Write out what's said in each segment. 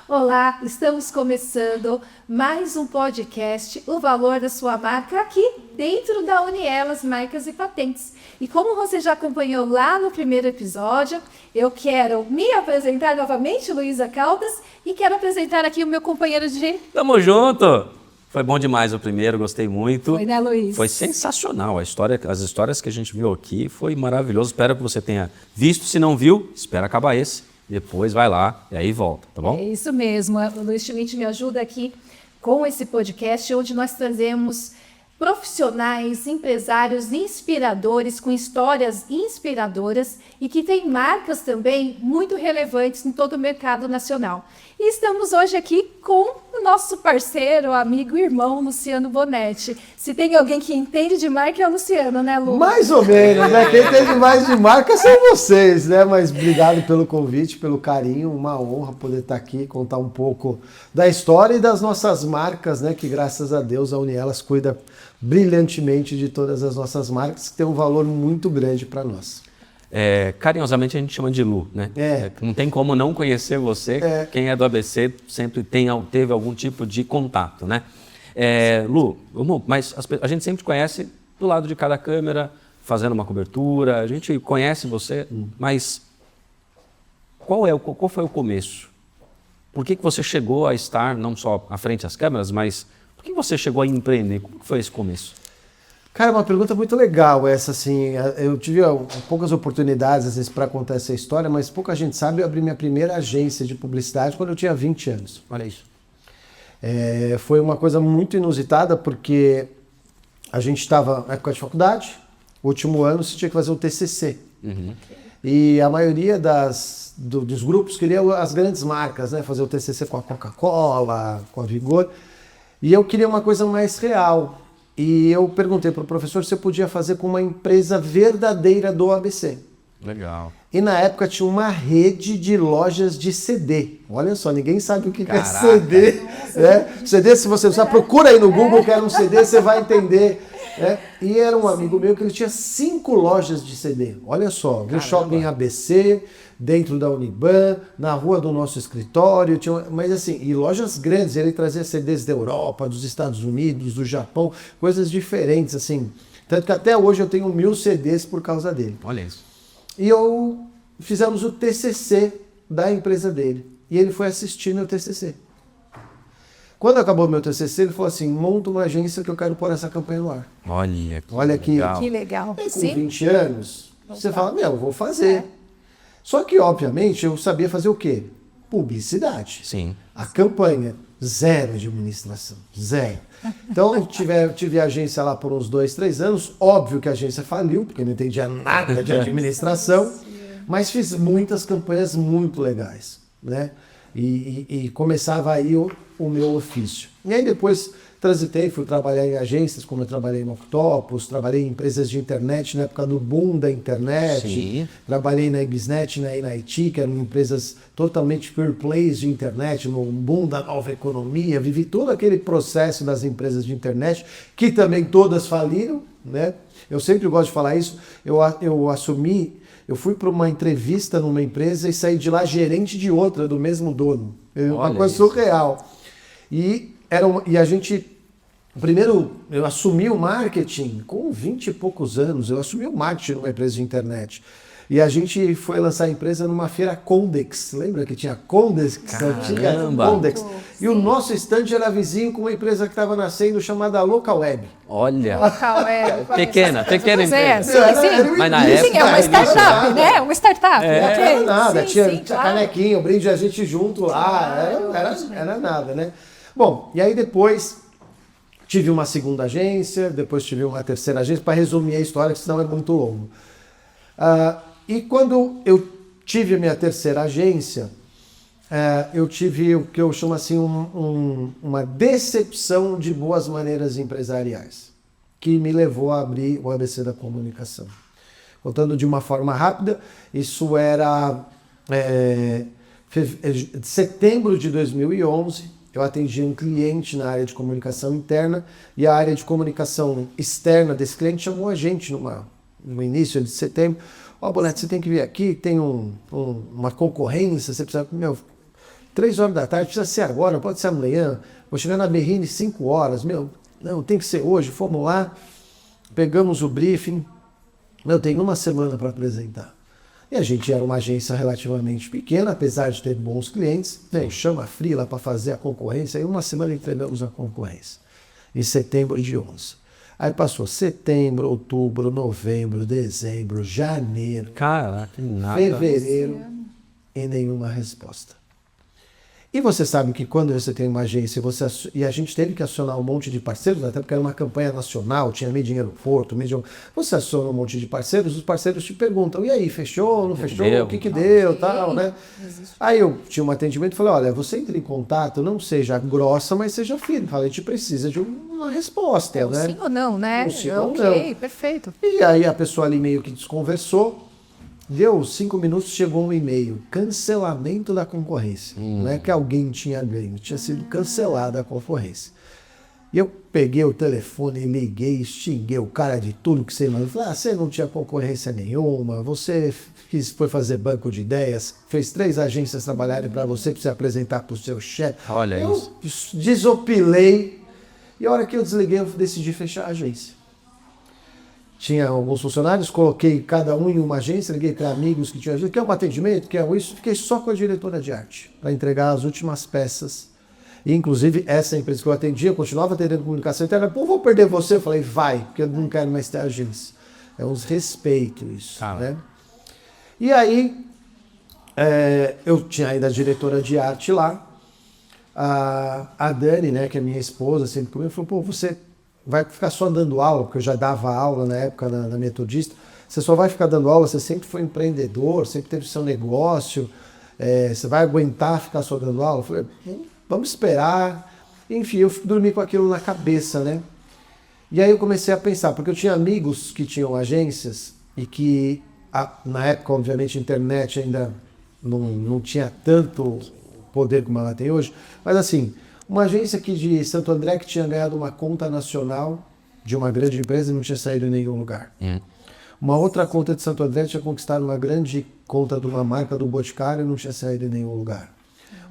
Olá, estamos começando mais um podcast, O Valor da Sua Marca, aqui dentro da Unielas Marcas e Patentes. E como você já acompanhou lá no primeiro episódio, eu quero me apresentar novamente, Luísa Caldas, e quero apresentar aqui o meu companheiro de... Tamo junto! Foi bom demais o primeiro, gostei muito. Foi, né, Luiz? Foi sensacional. As histórias que a gente viu aqui foi maravilhoso. Espero que você tenha visto. Se não viu, espera acabar esse. Depois vai lá e aí volta, tá bom? É isso mesmo. O Luiz Schmidt me ajuda aqui com esse podcast, onde nós trazemos profissionais, empresários inspiradores, com histórias inspiradoras e que têm marcas também muito relevantes em todo o mercado nacional. E estamos hoje aqui com o nosso parceiro, amigo e irmão, Luciano Bonetti. Se tem alguém que entende de marca é o Luciano, né, Lu? Mais ou menos, né? Quem entende mais de marca são vocês, né? Mas obrigado pelo convite, pelo carinho, uma honra poder estar aqui, contar um pouco da história e das nossas marcas, né? Que graças a Deus a Unielas cuida brilhantemente de todas as nossas marcas, que tem um valor muito grande para nós. Carinhosamente a gente chama de Lu, né? Não tem como não conhecer você. Quem é do ABC sempre teve algum tipo de contato, né? Lu, mas a gente sempre te conhece do lado de cada câmera, fazendo uma cobertura, a gente conhece você, mas qual foi o começo? Por que você chegou a estar não só à frente das câmeras, mas por que você chegou a empreender? Como foi esse começo? Cara, uma pergunta muito legal essa, assim, eu tive poucas oportunidades, às vezes, para contar essa história, mas pouca gente sabe, eu abri minha primeira agência de publicidade quando eu tinha 20 anos, olha isso. Foi uma coisa muito inusitada, porque a gente estava na época de faculdade, último ano, você tinha que fazer o TCC. Uhum. E a maioria dos grupos queria as grandes marcas, né, fazer o TCC com a Coca-Cola, com a Vigor, e eu queria uma coisa mais real. E eu perguntei para o professor se eu podia fazer com uma empresa verdadeira do ABC. Legal. E na época tinha uma rede de lojas de CD. Olha só, ninguém sabe o que é CD. Né? CD, se você usar, procura aí no Google que era um CD, você vai entender. Né? E era um amigo meu que ele tinha 5 lojas de CD. Olha só, no Shopping ABC, dentro da Uniban, na rua do nosso escritório, mas assim, e lojas grandes, ele trazia CDs da Europa, dos Estados Unidos, do Japão, coisas diferentes, assim. Tanto que até hoje eu tenho 1000 CDs por causa dele. Olha isso. E fizemos o TCC da empresa dele. E ele foi assistir meu TCC. Quando acabou meu TCC, ele falou assim, monta uma agência que eu quero pôr essa campanha no ar. Olha que legal. Que legal. E com 20 anos, você fala, eu vou fazer. Só que, obviamente, eu sabia fazer o quê? Publicidade. Sim. A campanha, zero de administração, zero. Então, tive agência lá por uns 2, 3 anos. Óbvio que a agência faliu, porque eu não entendia nada de administração. Mas fiz muitas campanhas muito legais, né? E começava aí o meu ofício. E aí depois transitei, fui trabalhar em agências, como eu trabalhei no Octopus, trabalhei em empresas de internet na época do boom da internet. Sim. Trabalhei na Ibisnet, na NIT, que eram empresas totalmente pure plays de internet, no boom da nova economia. Vivi todo aquele processo das empresas de internet, que também todas faliram, né? Eu sempre gosto de falar isso. Eu fui para uma entrevista numa empresa e saí de lá gerente de outra, do mesmo dono. Uma coisa surreal. E a gente... Primeiro, eu assumi o marketing com 20 e poucos anos. Eu assumi o marketing numa empresa de internet. E a gente foi lançar a empresa numa feira Condex. Lembra que tinha Condex? Caramba! Condex. E o nosso stand era vizinho com uma empresa que estava nascendo chamada Local Web. Olha! Local Web. Pequena empresa. Sim. Mas na época... Sim, é uma startup, né? Uma startup. Não era nada, tinha claro. canequinho, brinde a gente junto lá. Era nada, né? Bom, e aí depois... Tive uma segunda agência, depois tive uma terceira agência, para resumir a história, que senão é muito longo. E quando eu tive a minha terceira agência, eu tive o que eu chamo assim uma decepção de boas maneiras empresariais, que me levou a abrir o ABC da Comunicação. Contando de uma forma rápida, isso era setembro de 2011, eu atendi um cliente na área de comunicação interna e a área de comunicação externa desse cliente chamou a gente no início de setembro. Bonetti, você tem que vir aqui, tem uma concorrência, você precisa... 3 horas da tarde, precisa ser agora, pode ser amanhã. Vou chegar na Berrine 5 horas. Meu, não, tem que ser hoje. Fomos lá, pegamos o briefing. Eu tenho 1 semana para apresentar. E a gente era uma agência relativamente pequena, apesar de ter bons clientes. Né? Chama a Freela para fazer a concorrência. E 1 semana entregamos a concorrência. Em setembro de 11. Aí passou setembro, outubro, novembro, dezembro, janeiro, Caraca, nada. fevereiro e nenhuma resposta. E você sabe que quando você tem uma agência e a gente teve que acionar um monte de parceiros, até porque era uma campanha nacional, tinha mídia em aeroporto, você aciona um monte de parceiros, os parceiros te perguntam, e aí, fechou, não fechou, o que deu, tal, né? Aí eu tinha um atendimento e falei, olha, você entra em contato, não seja grossa, mas seja firme. Falei, a gente precisa de uma resposta, né? Sim ou não, né? Sim ou Ok, não. perfeito. E aí a pessoa ali meio que desconversou. Deu 5 minutos, chegou um e-mail. Cancelamento da concorrência. Não é que alguém tinha ganho, tinha sido cancelada a concorrência. E eu peguei o telefone, liguei, xinguei o cara de tudo que você mandou. Falei, você não tinha concorrência nenhuma, você foi fazer banco de ideias, fez 3 agências trabalharem para você apresentar para o seu chefe. Olha eu desopilei. E a hora que eu desliguei, eu decidi fechar a agência. Tinha alguns funcionários, coloquei cada um em uma agência, liguei para amigos que tinham agência, quer um atendimento, quer isso, fiquei só com a diretora de arte, para entregar as últimas peças. E, inclusive, essa empresa que eu atendia, eu continuava atendendo comunicação interna, pô, vou perder você? Eu falei, vai, porque eu não quero mais ter agência. É uns respeito isso, né? E aí, eu tinha ainda a diretora de arte lá, a Dani, né, que é minha esposa, sempre comigo, falou, pô, você vai ficar só dando aula, porque eu já dava aula na época na Metodista, você só vai ficar dando aula, você sempre foi empreendedor, sempre teve seu negócio, você vai aguentar ficar só dando aula? Eu falei, vamos esperar. Enfim, eu dormi com aquilo na cabeça, né? E aí eu comecei a pensar, porque eu tinha amigos que tinham agências e que, na época, obviamente, a internet ainda não tinha tanto poder como ela tem hoje, mas assim, uma agência aqui de Santo André que tinha ganhado uma conta nacional de uma grande empresa e não tinha saído em nenhum lugar. Uma outra conta de Santo André tinha conquistado uma grande conta de uma marca do Boticário e não tinha saído em nenhum lugar.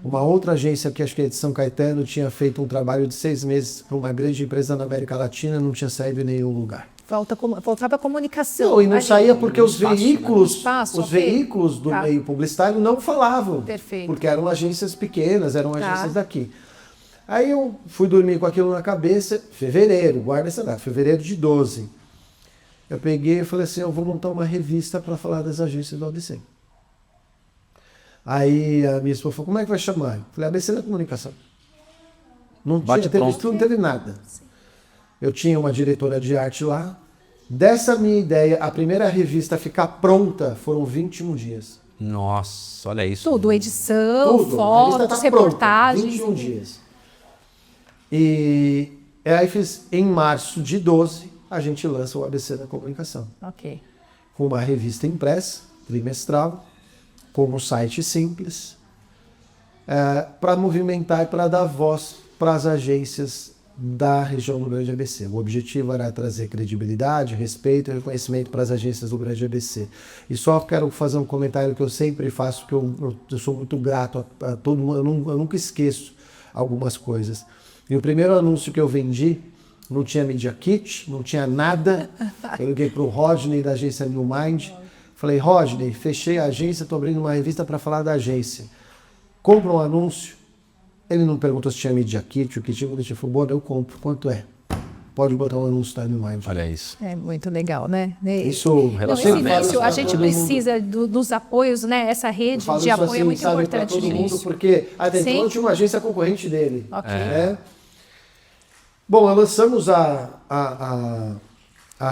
Uma outra agência que acho que é de São Caetano tinha feito um trabalho de 6 meses para uma grande empresa na América Latina e não tinha saído em nenhum lugar. Faltava comunicação. Não, e não saía porque os espaço, veículos do meio publicitário não falavam. Perfeito. Porque eram agências pequenas, eram agências daqui. Aí eu fui dormir com aquilo na cabeça, fevereiro, guarda essa data, fevereiro de 12. Eu peguei e falei assim, eu vou montar uma revista para falar das agências do ABC. Aí a minha esposa falou, como é que vai chamar? Eu falei, ABC da comunicação. Não tinha, não teve nada. Eu tinha uma diretora de arte lá. Dessa minha ideia, a primeira revista ficar pronta foram 21 dias. Nossa, olha isso. Tudo, edição, fotos, reportagens. 21 dias. E aí em março de 12, a gente lança o ABC da comunicação. Ok. Com uma revista impressa, trimestral, com um site simples, para movimentar e para dar voz para as agências da região do Grande ABC. O objetivo era trazer credibilidade, respeito e reconhecimento para as agências do Grande ABC. E só quero fazer um comentário que eu sempre faço, porque eu sou muito grato a todo mundo, eu nunca esqueço algumas coisas. E o primeiro anúncio que eu vendi, não tinha Media Kit, não tinha nada. Eu liguei para o Rodney da agência New Mind. Falei, Rodney, fechei a agência, estou abrindo uma revista para falar da agência. Compra um anúncio. Ele não perguntou se tinha Media Kit, o que tinha. Ele falou, bom, eu compro. Quanto é? Pode botar um anúncio da New Mind. Olha isso. É muito legal, né? Isso, a gente precisa dos apoios, né? Essa rede de apoio é muito importante. Todo mundo, porque até então tinha uma agência concorrente dele. Ok. Bom, nós lançamos a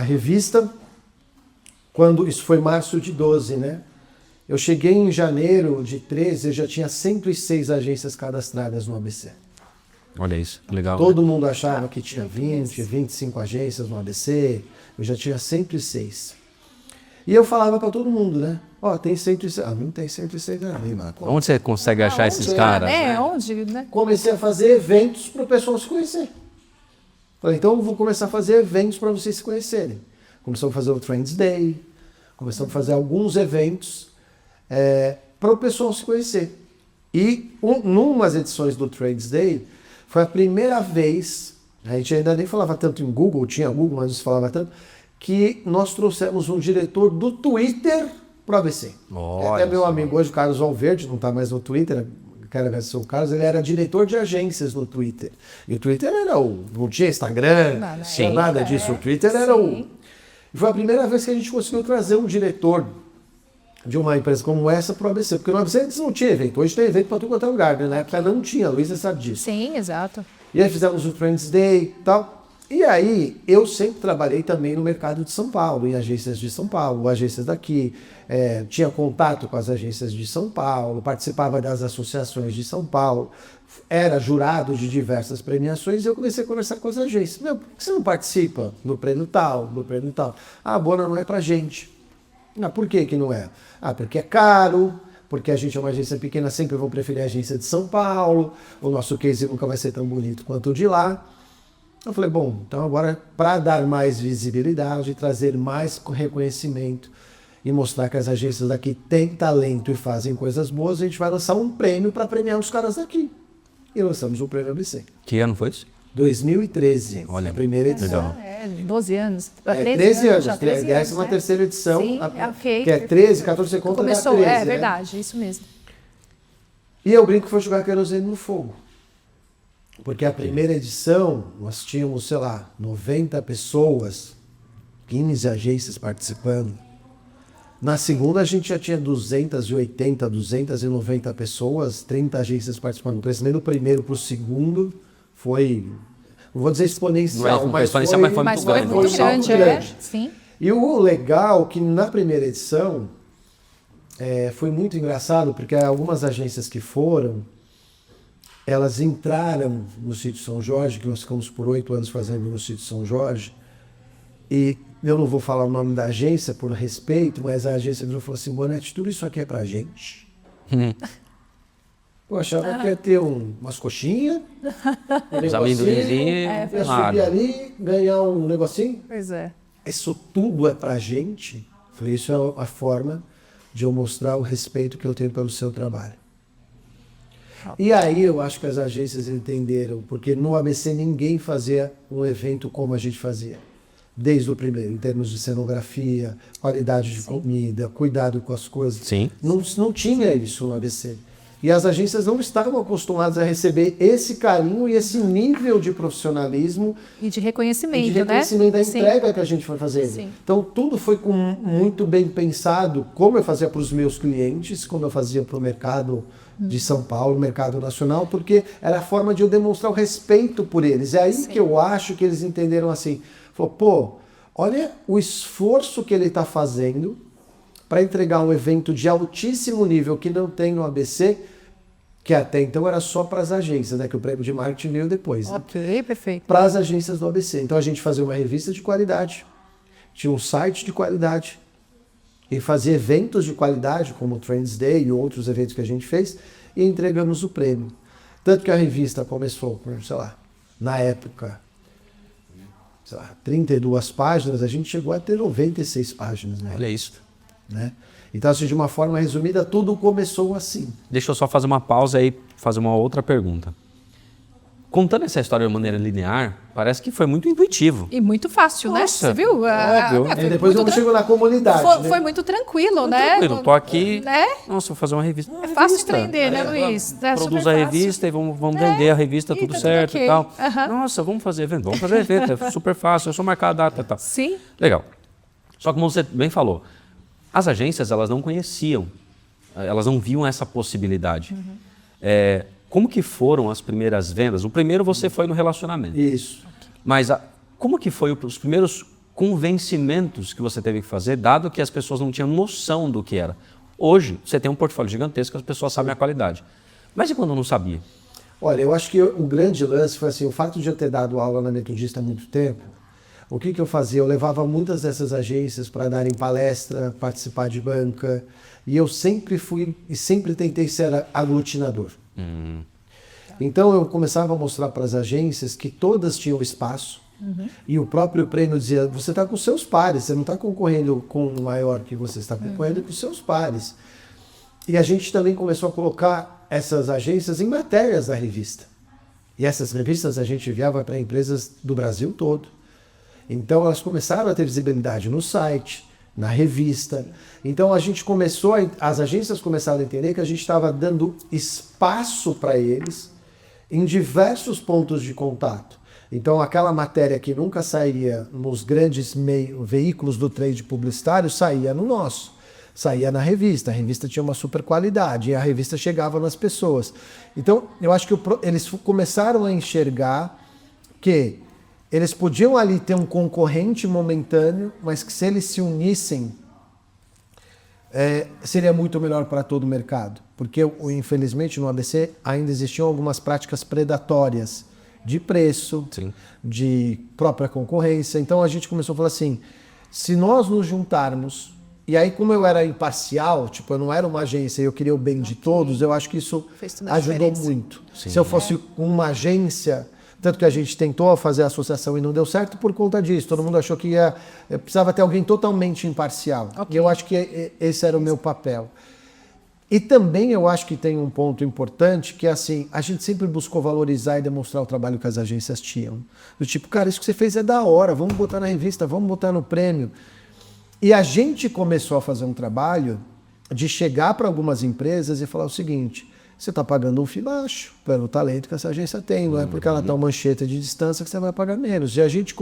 revista quando isso foi março de 12, né? Eu cheguei em janeiro de 13, eu já tinha 106 agências cadastradas no ABC. Olha isso, legal. Todo mundo achava que tinha 20, 25 agências no ABC, eu já tinha 106. E eu falava para todo mundo, né? Ó, tem 106. Não tem 106 ali, Marco. Onde você consegue achar esses caras? Onde, né? Comecei a fazer eventos para o pessoal se conhecer. Falei, então eu vou começar a fazer eventos para vocês se conhecerem. Começamos a fazer o Trends Day, começamos a fazer alguns eventos para o pessoal se conhecer. E numas edições do Trades Day, foi a primeira vez, a gente ainda nem falava tanto em Google, tinha Google, mas não se falava tanto, que nós trouxemos um diretor do Twitter para o ABC. Até meu amigo hoje, Carlos Valverde, não está mais no Twitter, quero agradecer o Carlos, ele era diretor de agências no Twitter. E o Twitter era não tinha Instagram, não tinha nada disso. O Twitter era Foi a primeira vez que a gente conseguiu trazer um diretor de uma empresa como essa para o ABC, porque no ABC antes não tinha evento, hoje tem evento para tudo quanto é lugar, né? Na época não tinha, a Luísa sabe disso. Sim, exato. E aí fizemos o Trends Day e tal. E aí, eu sempre trabalhei também no mercado de São Paulo, em agências de São Paulo, agências daqui, tinha contato com as agências de São Paulo, participava das associações de São Paulo, era jurado de diversas premiações, e eu comecei a conversar com as agências. Meu, por que você não participa do prêmio tal, do prêmio tal? Ah, a Bona não é pra gente. Ah, por que não é? Ah, porque é caro, porque a gente é uma agência pequena, sempre vou preferir a agência de São Paulo, o nosso case nunca vai ser tão bonito quanto o de lá. Eu falei, bom, então agora para dar mais visibilidade, trazer mais reconhecimento e mostrar que as agências daqui têm talento e fazem coisas boas, a gente vai lançar um prêmio para premiar os caras daqui. E lançamos o prêmio ABC. Que ano foi isso? 2013, olha, a primeira edição. 12 anos. 13 anos, 13ª edição, Sim, que é 13, 14, você conta começou, 13, é verdade, isso mesmo. E eu brinco que foi jogar querosene no fogo. Porque a primeira edição, nós tínhamos, sei lá, 90 pessoas, 15 agências participando. Na segunda, a gente já tinha 280, 290 pessoas, 30 agências participando. O crescimento do primeiro para o segundo foi, não vou dizer exponencial, mas foi muito grande. Sim. E o legal é que na primeira edição foi muito engraçado, porque algumas agências que foram, elas entraram no Sítio São Jorge, que nós ficamos por 8 anos fazendo no Sítio São Jorge, e eu não vou falar o nome da agência por respeito, mas a agência virou e falou assim, Bonetti, tudo isso aqui é pra gente? Eu achava que ia ter umas coxinhas, uns amendoinzinhos, ia subir ali, ganhar um negocinho. Pois é. Isso tudo é pra gente? Eu falei, isso é a forma de eu mostrar o respeito que eu tenho pelo seu trabalho. E aí eu acho que as agências entenderam, porque no ABC ninguém fazia um evento como a gente fazia. Desde o primeiro, em termos de cenografia, qualidade de comida, cuidado com as coisas. Sim. Não tinha isso no ABC. E as agências não estavam acostumadas a receber esse carinho e esse nível de profissionalismo. E de reconhecimento, e de reconhecimento da entrega Sim. que a gente foi fazer. Sim. Então tudo foi muito bem pensado, como eu fazia para os meus clientes, como eu fazia para o mercado de São Paulo, mercado nacional, porque era a forma de eu demonstrar o respeito por eles. É aí que eu acho que eles entenderam assim, falou, pô, olha o esforço que ele está fazendo para entregar um evento de altíssimo nível que não tem no ABC, que até então era só para as agências, né? Que o prêmio de marketing veio depois. Né? Ok, perfeito. Para as agências do ABC. Então a gente fazia uma revista de qualidade, tinha um site de qualidade, e fazia eventos de qualidade, como o Trends Day e outros eventos que a gente fez, e entregamos o prêmio. Tanto que a revista começou por, sei lá, na época, 32 páginas, a gente chegou a ter 96 páginas. Né? Olha isso. Né? Então, assim, de uma forma resumida, tudo começou assim. Deixa eu só fazer uma pausa e fazer uma outra pergunta. Contando essa história de maneira linear, parece que foi muito intuitivo. E muito fácil, né? Nossa, Você viu? E depois eu chego na comunidade. Foi muito tranquilo, né? Tranquilo, tô aqui. Né? Nossa, vou fazer uma revista. É fácil de entender, né, Luiz? Produz a revista e vamos vender a revista, tudo tá certo okay. e tal. Nossa, vamos fazer evento, é super fácil, é só marcar a data e tal. Sim. Legal. Só que como você bem falou, as agências, elas não conheciam, elas não viam essa possibilidade. Como que foram as primeiras vendas? O primeiro você foi no relacionamento. Isso. Mas como que foi os primeiros convencimentos que você teve que fazer, dado que as pessoas não tinham noção do que era? Hoje, você tem um portfólio gigantesco, as pessoas sabem a qualidade. Mas e quando não sabia? Olha, eu acho que o grande lance foi assim, o fato de eu ter dado aula na Metodista há muito tempo, o que eu fazia? Eu levava muitas dessas agências para darem palestra, participar de banca, e eu sempre fui e sempre tentei ser aglutinador. Então eu começava a mostrar para as agências que todas tinham espaço, e o próprio prêmio dizia, você está com seus pares, você não está concorrendo com o maior que você está concorrendo com seus pares. E a gente também começou a colocar essas agências em matérias da revista. E essas revistas a gente enviava para empresas do Brasil todo. Então elas começaram a ter visibilidade no site, na revista. Então as agências começaram a entender que a gente estava dando espaço para eles em diversos pontos de contato. Então aquela matéria que nunca saía nos grandes veículos do trade publicitário, saía no nosso. Saía na revista, a revista tinha uma super qualidade e a revista chegava nas pessoas. Então eu acho que eles começaram a enxergar que eles podiam ali ter um concorrente momentâneo, mas que se eles se unissem, seria muito melhor para todo o mercado. Porque, infelizmente, no ABC ainda existiam algumas práticas predatórias de preço, sim, de própria concorrência. Então a gente começou a falar assim, se nós nos juntarmos, e aí como eu era imparcial, tipo, eu não era uma agência e eu queria o bem de todos, eu acho que isso ajudou muito. Sim. Se eu fosse uma agência... Tanto que a gente tentou fazer a associação e não deu certo por conta disso. Todo mundo achou que precisava ter alguém totalmente imparcial. Okay. E eu acho que esse era o meu papel. E também eu acho que tem um ponto importante que é assim, a gente sempre buscou valorizar e demonstrar o trabalho que as agências tinham. Do tipo, cara, isso que você fez é da hora, vamos botar na revista, vamos botar no prêmio. E a gente começou a fazer um trabalho de chegar para algumas empresas e falar o seguinte... Você está pagando um FII baixo pelo talento que essa agência tem, não é porque ela está uma mancheta de distância que você vai pagar menos. E a gente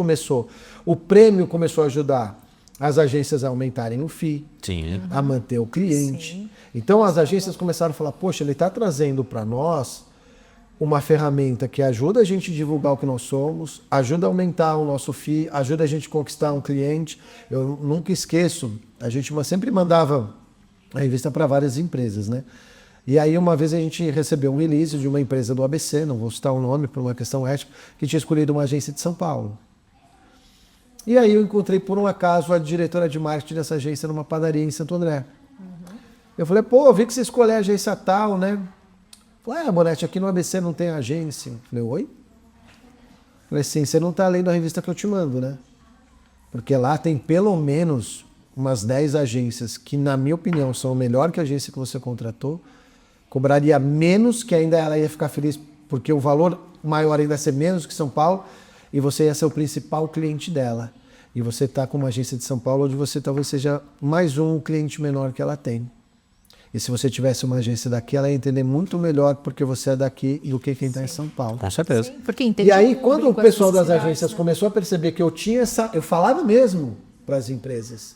o prêmio começou a ajudar as agências a aumentarem o FII, sim, a manter o cliente. Sim. Então as agências começaram a falar, poxa, ele está trazendo para nós uma ferramenta que ajuda a gente a divulgar o que nós somos, ajuda a aumentar o nosso FII, ajuda a gente a conquistar um cliente. Eu nunca esqueço, a gente sempre mandava a revista para várias empresas, né? E aí uma vez a gente recebeu um release de uma empresa do ABC, não vou citar o nome por uma questão ética, que tinha escolhido uma agência de São Paulo. E aí eu encontrei por um acaso a diretora de marketing dessa agência numa padaria em Santo André. Uhum. Eu falei, pô, eu vi que você escolheu a agência tal, né? Falei, Bonetti, aqui no ABC não tem agência. Eu falei, oi? Eu falei, sim, você não está lendo a revista que eu te mando, né? Porque lá tem pelo menos umas 10 agências que, na minha opinião, são melhor que a agência que você contratou, cobraria menos, que ainda ela ia ficar feliz, porque o valor maior ainda ia ser menos que São Paulo, e você ia ser o principal cliente dela. E você está com uma agência de São Paulo, onde você talvez seja mais um cliente menor que ela tem. E se você tivesse uma agência daqui, ela ia entender muito melhor porque você é daqui do que quem está em São Paulo. Com certeza. Sim, porque e aí, quando o pessoal das agências começou a perceber que eu tinha eu falava mesmo para as empresas.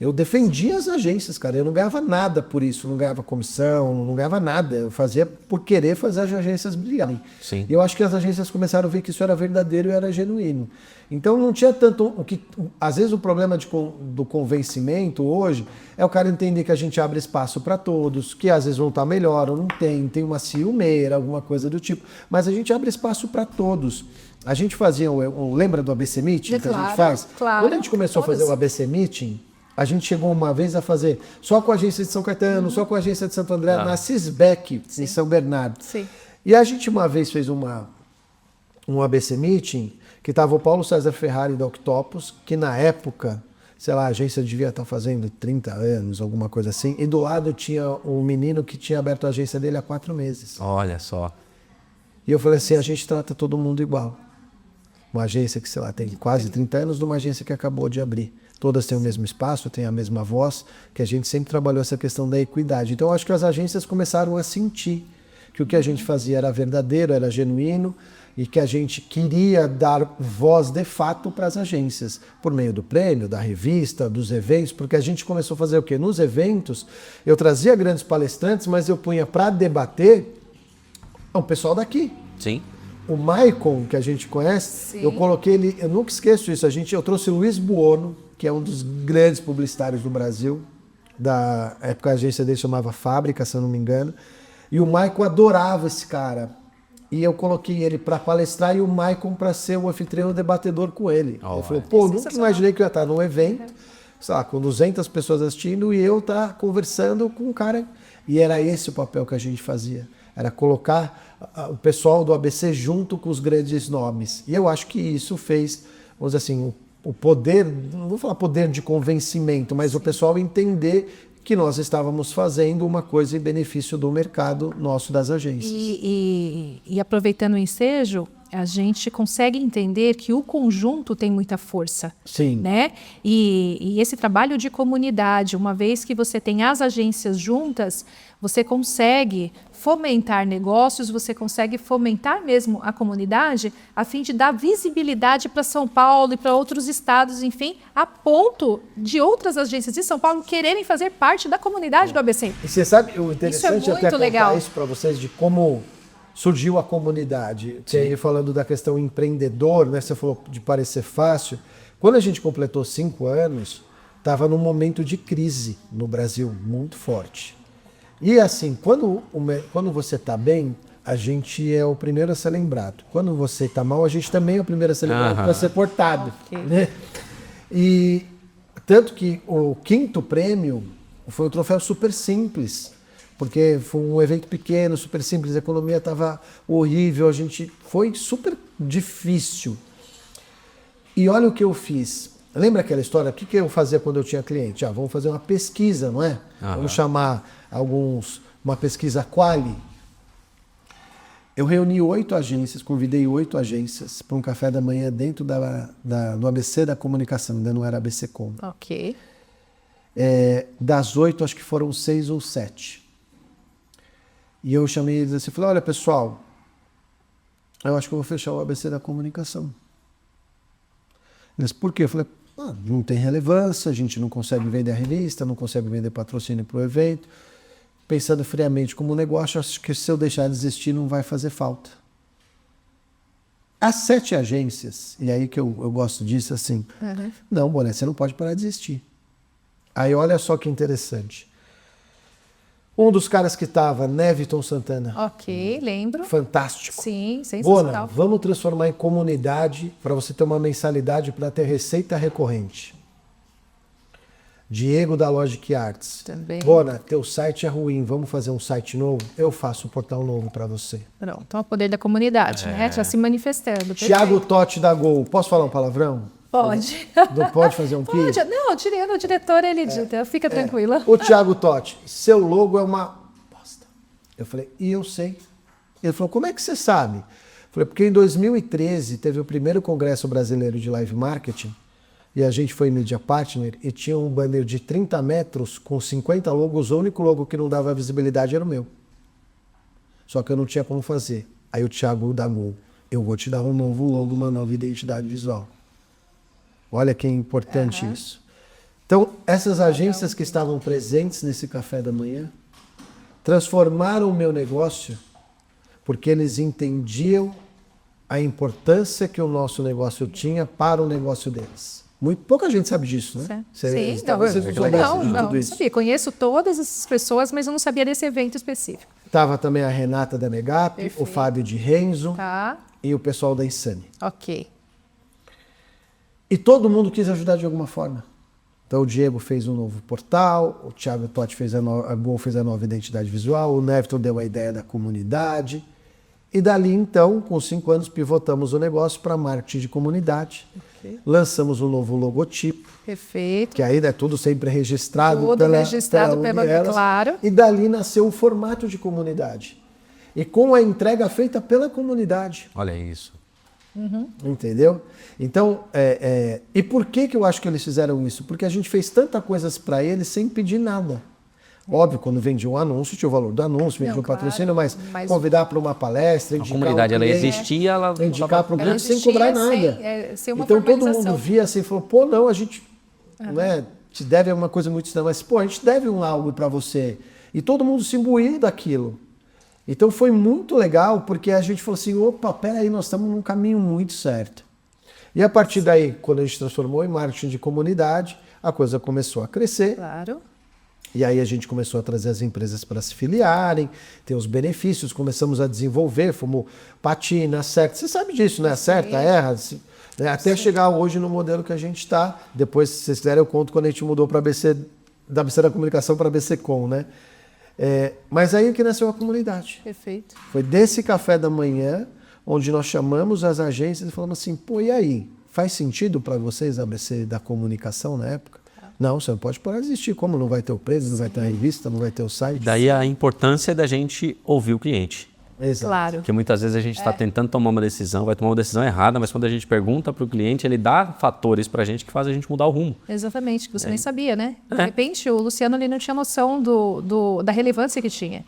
Eu defendia as agências, cara. Eu não ganhava nada por isso. Não ganhava comissão, não ganhava nada. Eu fazia por querer fazer as agências brilharem. Sim. E eu acho que as agências começaram a ver que isso era verdadeiro e era genuíno. Então não tinha tanto... às vezes o problema do convencimento hoje é o cara entender que a gente abre espaço para todos, que às vezes não está melhor ou não tem uma ciumeira, alguma coisa do tipo. Mas a gente abre espaço para todos. A gente fazia... lembra do ABC Meeting que a gente faz? Claro. Quando a gente começou a fazer o ABC Meeting... A gente chegou uma vez a fazer só com a agência de São Caetano, só com a agência de Santo André, na Cisbec, em São Bernardo. Sim. E a gente uma vez fez um ABC Meeting, que estava o Paulo César Ferrari da Octopus, que na época, sei lá, a agência devia estar fazendo 30 anos, alguma coisa assim, e do lado tinha um menino que tinha aberto a agência dele há 4 meses. Olha só. E eu falei assim, a gente trata todo mundo igual. Uma agência que, sei lá, tem quase 30 anos, de uma agência que acabou de abrir. Todas têm o mesmo espaço, têm a mesma voz, que a gente sempre trabalhou essa questão da equidade. Então, eu acho que as agências começaram a sentir que o que a gente fazia era verdadeiro, era genuíno, e que a gente queria dar voz de fato para as agências, por meio do prêmio, da revista, dos eventos, porque a gente começou a fazer o quê? Nos eventos, eu trazia grandes palestrantes, mas eu punha para debater o pessoal daqui. Sim. O Maicon, que a gente conhece, sim, eu coloquei ele, eu nunca esqueço isso, eu trouxe o Luiz Buono, que é um dos grandes publicitários do Brasil, da época a agência dele chamava Fábrica, se eu não me engano, e o Maicon adorava esse cara. E eu coloquei ele para palestrar e o Maicon para ser o anfitrião debatedor com ele. Ele falou, pô, nunca imaginei que eu ia estar num evento, sei lá, com 200 pessoas assistindo e eu estar conversando com um cara. E era esse o papel que a gente fazia, era colocar o pessoal do ABC junto com os grandes nomes. E eu acho que isso fez, vamos dizer assim, o poder, não vou falar poder de convencimento, mas o pessoal entender que nós estávamos fazendo uma coisa em benefício do mercado nosso das agências. E aproveitando o ensejo, a gente consegue entender que o conjunto tem muita força. Sim. Né? E esse trabalho de comunidade, uma vez que você tem as agências juntas, você consegue fomentar negócios, você consegue fomentar mesmo a comunidade, a fim de dar visibilidade para São Paulo e para outros estados, enfim, a ponto de outras agências de São Paulo quererem fazer parte da comunidade do ABC. E você sabe, o interessante Isso é muito até legal. contar isso para vocês de como surgiu a comunidade. Aí, falando da questão empreendedor, né? Você falou de parecer fácil. Quando a gente completou 5 anos, estava num momento de crise no Brasil muito forte. E assim, quando você está bem, a gente é o primeiro a ser lembrado. Quando você está mal, a gente também é o primeiro a ser lembrado para ser cortado. Okay. Né? E tanto que o 5º prêmio foi um troféu super simples, porque foi um evento pequeno, super simples, a economia estava horrível, foi super difícil. E olha o que eu fiz. Lembra aquela história? O que eu fazia quando eu tinha cliente? Vamos fazer uma pesquisa, não é? Vamos chamar uma pesquisa quali. Eu reuni 8 agências, convidei 8 agências para um café da manhã dentro do ABC da comunicação, ainda não era ABCcom. Ok. Das 8, acho que foram 6 ou 7. E eu chamei eles assim, falei, olha pessoal, eu acho que eu vou fechar o ABC da comunicação. Eles, por quê? Eu falei, não tem relevância, a gente não consegue vender a revista, não consegue vender patrocínio para o evento. Pensando friamente como negócio, acho que se eu deixar de existir não vai fazer falta. As 7 agências, e aí que eu gosto disso, assim, não, Boné, você não pode parar de existir. Aí olha só que interessante. Um dos caras que estava, Neviton Santana. Ok, lembro. Fantástico. Sim, sensacional. Bona, vamos transformar em comunidade para você ter uma mensalidade para ter receita recorrente. Diego da Logic Arts. Também. Bona, teu site é ruim, vamos fazer um site novo? Eu faço um portal novo para você. Pronto, então o poder da comunidade, né? Já se manifestando. Tiago Totti da Gol. Posso falar um palavrão? Pode. Não pode fazer um pi? Pode. Não, o diretor, ele edita. Fica tranquila. O Tiago Totti, seu logo é uma bosta. Eu falei, e eu sei. Ele falou, como é que você sabe? Eu falei, porque em 2013 teve o primeiro Congresso Brasileiro de Live Marketing e a gente foi Media Partner e tinha um banner de 30 metros com 50 logos. O único logo que não dava visibilidade era o meu. Só que eu não tinha como fazer. Aí o Tiago da Gol, eu vou te dar um novo logo, uma nova identidade visual. Olha que importante isso. Então, essas agências que estavam presentes nesse café da manhã transformaram o meu negócio porque eles entendiam a importância que o nosso negócio tinha para o negócio deles. Muito pouca gente sabe disso, né? Sim, não sabia. Conheço todas essas pessoas, mas eu não sabia desse evento específico. Estava também a Renata da Megap, Perfeito. o Fábio de Renzo e o pessoal da Insane. Ok. E todo mundo quis ajudar de alguma forma. Então o Diego fez um novo portal, o Thiago Totti fez a Gol fez a nova identidade visual, o Neviton deu a ideia da comunidade. E dali então, com 5 anos, pivotamos o negócio para marketing de comunidade. Okay. Lançamos um novo logotipo. Perfeito. Que ainda é tudo sempre registrado. Tudo registrado pela claro. E dali nasceu o formato de comunidade. E com a entrega feita pela comunidade. Olha isso. Entendeu? Então, e por que eu acho que eles fizeram isso? Porque a gente fez tanta coisas para eles sem pedir nada. Óbvio, quando vendia um anúncio, tinha o valor do anúncio, vendia um patrocínio, mas convidar para uma palestra, indicar a comunidade, ela existia, ela indicar para o cliente sem cobrar nada. Então todo mundo via assim e falou, pô, não, a gente te deve uma coisa muito estranha, mas pô, a gente deve algo para você. E todo mundo se imbuiu daquilo. Então foi muito legal, porque a gente falou assim, opa, peraí, nós estamos num caminho muito certo. E a partir daí, quando a gente transformou em marketing de comunidade, a coisa começou a crescer. Claro. E aí a gente começou a trazer as empresas para se filiarem, ter os benefícios, começamos a desenvolver, fomos patina, certo. Você sabe disso, né? Acerta, erra, né? Até chegar hoje no modelo que a gente está. Depois, se vocês quiserem, eu conto quando a gente mudou para ABC, da ABC da comunicação para ABCcom, né? Mas aí que nasceu a comunidade. Perfeito. Foi desse café da manhã, onde nós chamamos as agências e falamos assim, pô, e aí? Faz sentido para vocês a ABC da comunicação na época? Não, você não pode parar de existir. Como não vai ter o preço, não vai ter a revista, não vai ter o site? Daí a importância da gente ouvir o cliente. Exato. Claro. Porque muitas vezes a gente está tentando tomar uma decisão, vai tomar uma decisão errada, mas quando a gente pergunta para o cliente, ele dá fatores para a gente que fazem a gente mudar o rumo. Exatamente, que você nem sabia, né? De repente, o Luciano ali não tinha noção da relevância que tinha.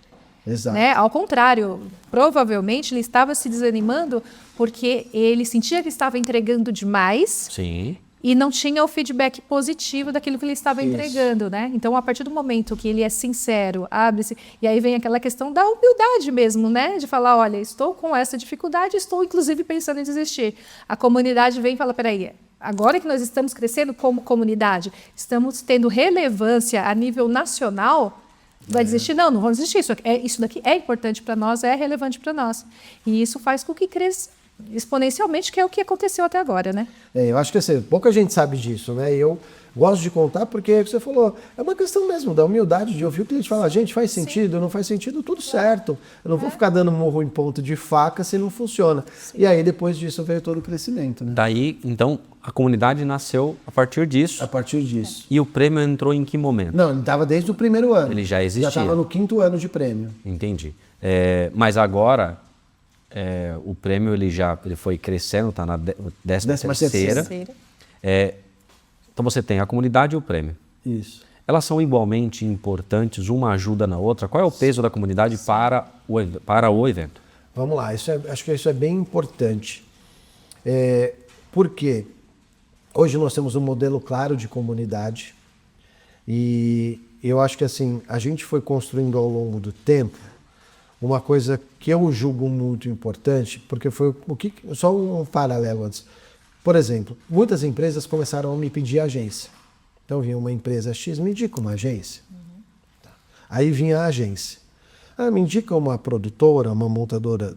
Exato. Né? Ao contrário, provavelmente ele estava se desanimando porque ele sentia que estava entregando demais. Sim. E não tinha o feedback positivo daquilo que ele estava entregando, né? Então, a partir do momento que ele é sincero, abre-se, e aí vem aquela questão da humildade mesmo, né? De falar, olha, estou com essa dificuldade, estou inclusive pensando em desistir. A comunidade vem e fala, peraí, agora que nós estamos crescendo como comunidade, estamos tendo relevância a nível nacional, vai desistir? Não vamos desistir. Isso daqui é importante para nós, é relevante para nós. E isso faz com que cresça exponencialmente, que é o que aconteceu até agora, né? Eu acho que assim, pouca gente sabe disso, né? E eu gosto de contar porque você falou, é uma questão mesmo da humildade de ouvir o cliente falar, gente, faz sentido, não faz sentido, tudo certo. Eu não vou ficar dando murro em ponto de faca se não funciona. Sim. E aí, depois disso, veio todo o crescimento, né? Daí, então, a comunidade nasceu a partir disso. A partir disso. E o prêmio entrou em que momento? Não, ele estava desde o primeiro ano. Ele já existia? Já estava no 5º ano de prêmio. Entendi. Mas agora... o prêmio ele foi crescendo, está na 13ª. Então você tem a comunidade e o prêmio. Isso. Elas são igualmente importantes, uma ajuda na outra? Qual é o peso da comunidade para o evento? Vamos lá, acho que isso é bem importante. Porque hoje nós temos um modelo claro de comunidade e eu acho que assim, a gente foi construindo ao longo do tempo uma coisa que eu julgo muito importante, porque foi só um paralelo antes. Por exemplo, muitas empresas começaram a me pedir agência. Então vinha uma empresa X, me indica uma agência. Aí vinha a agência. Me indica uma produtora, uma montadora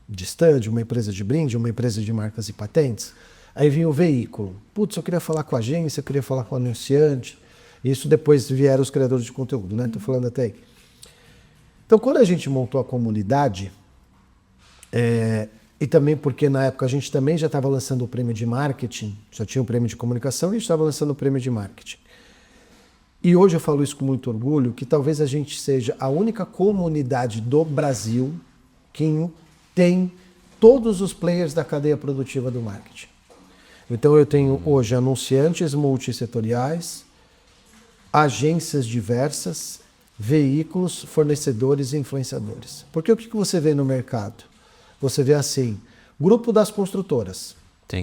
de stand, uma empresa de brinde, uma empresa de marcas e patentes. Aí vinha o veículo. Putz, eu queria falar com a agência, eu queria falar com o anunciante. Isso depois vieram os criadores de conteúdo, né? Estou falando até aí. Então, quando a gente montou a comunidade, e também porque na época a gente também já estava lançando o prêmio de marketing, já tinha o prêmio de comunicação e a gente estava lançando o prêmio de marketing. E hoje eu falo isso com muito orgulho, que talvez a gente seja a única comunidade do Brasil que tem todos os players da cadeia produtiva do marketing. Então eu tenho hoje anunciantes multissetoriais, agências diversas, veículos, fornecedores e influenciadores. Porque o que você vê no mercado? Você vê assim, grupo das construtoras,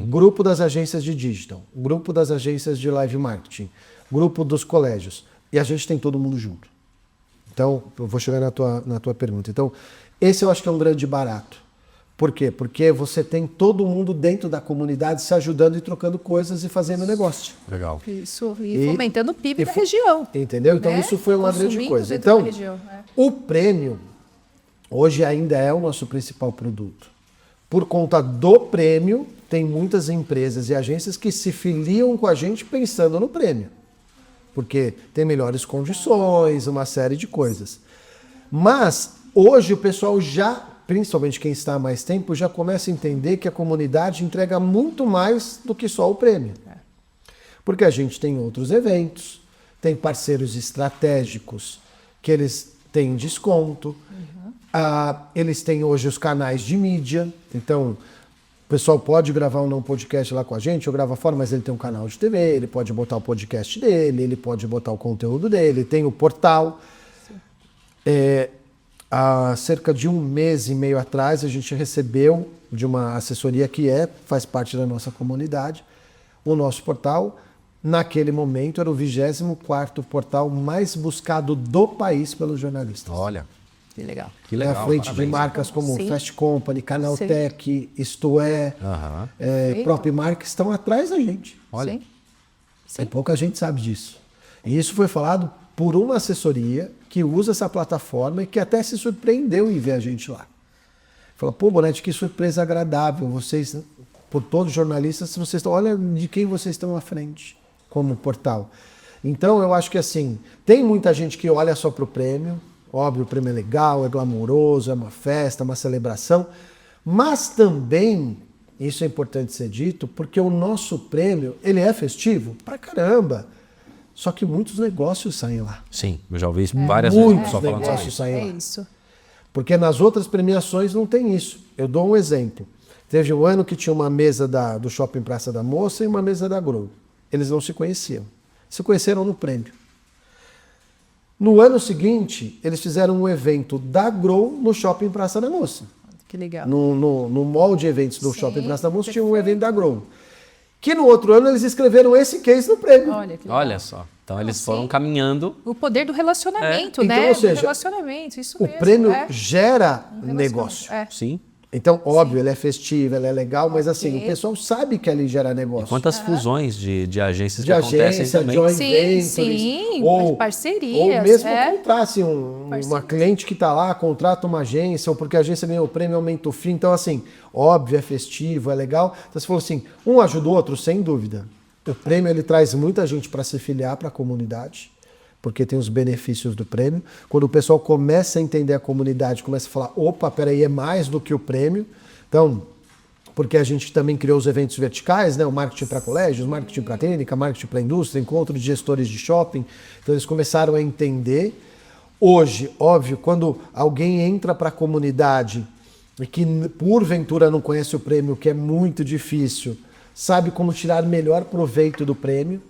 grupo das agências de digital, grupo das agências de live marketing, grupo dos colégios. E a gente tem todo mundo junto. Então, eu vou chegar na tua pergunta. Então, esse eu acho que é um grande barato. Por quê? Porque você tem todo mundo dentro da comunidade se ajudando e trocando coisas e fazendo negócio. Legal. Isso, e fomentando o PIB da região. Entendeu? Então, isso foi uma grande coisa. Então, o prêmio hoje ainda é o nosso principal produto. Por conta do prêmio, tem muitas empresas e agências que se filiam com a gente pensando no prêmio. Porque tem melhores condições, uma série de coisas. Mas, hoje o pessoal já, principalmente quem está há mais tempo, já começa a entender que a comunidade entrega muito mais do que só o prêmio. Porque a gente tem outros eventos, tem parceiros estratégicos que eles têm desconto, eles têm hoje os canais de mídia, então o pessoal pode gravar um podcast lá com a gente, ou grava fora, mas ele tem um canal de TV, ele pode botar o podcast dele, ele pode botar o conteúdo dele, tem o portal. Há cerca de 1 mês e meio atrás, a gente recebeu de uma assessoria que faz parte da nossa comunidade, o nosso portal. Naquele momento, era o 24º portal mais buscado do país pelos jornalistas. Olha, que legal. Que legal, à frente parabéns. de marcas como Sim. Fast Company, Canaltech, Isto É, Próprio Marca, estão atrás da gente. Olha. Sim. E pouca gente sabe disso. E isso foi falado por uma assessoria que usa essa plataforma e que até se surpreendeu em ver a gente lá. Fala, pô, Bonetti, que surpresa agradável. Vocês, por todos os jornalistas, vocês estão, olha de quem vocês estão à frente como portal. Então, eu acho que assim, tem muita gente que olha só para o prêmio. Óbvio, o prêmio é legal, é glamouroso, é uma festa, uma celebração. Mas também, isso é importante ser dito, porque o nosso prêmio, ele é festivo pra caramba. Só que muitos negócios saem lá. Sim, eu já ouvi isso várias vezes. Muitos Só falando negócios sobre isso. saem lá. Isso. Porque nas outras premiações não tem isso. Eu dou um exemplo. Teve um ano que tinha uma mesa do Shopping Praça da Moça e uma mesa da Grow. Eles não se conheciam. Se conheceram no prêmio. No ano seguinte, eles fizeram um evento da Grow no Shopping Praça da Moça. Que legal. No mall de eventos do Sim, Shopping Praça da Moça tinha um perfeito. evento da Grow. Que no outro ano eles escreveram esse case no prêmio. Olha, que legal. Olha só. Então eles foram sim. caminhando. O poder do relacionamento, Então, né? ou seja, do relacionamento, isso O mesmo. prêmio é. gera Relacionamento, negócio. é. Sim. Então, óbvio, ele é festivo, ele é legal, mas assim, Ok. o pessoal sabe que ali gera negócio. Quantas fusões de agências De que acontecem agência, também. joint Sim, ventures, sim, ou parcerias, ou mesmo é. comprar assim, uma Parcerias. cliente que está lá, contrata uma agência, ou porque a agência ganhou o prêmio, aumenta o FII. Então, assim, óbvio, é festivo, é legal. Então, você falou assim, um ajuda o outro, sem dúvida. O prêmio, ele traz muita gente para se filiar para a comunidade, porque tem os benefícios do prêmio. Quando o pessoal começa a entender a comunidade, começa a falar, opa, peraí, é mais do que o prêmio. Então, porque a gente também criou os eventos verticais, né? O marketing para colégios, marketing para clínica, marketing para indústria, encontro de gestores de shopping. Então eles começaram a entender. Hoje, óbvio, quando alguém entra para a comunidade e que porventura não conhece o prêmio, que é muito difícil, sabe como tirar melhor proveito do prêmio,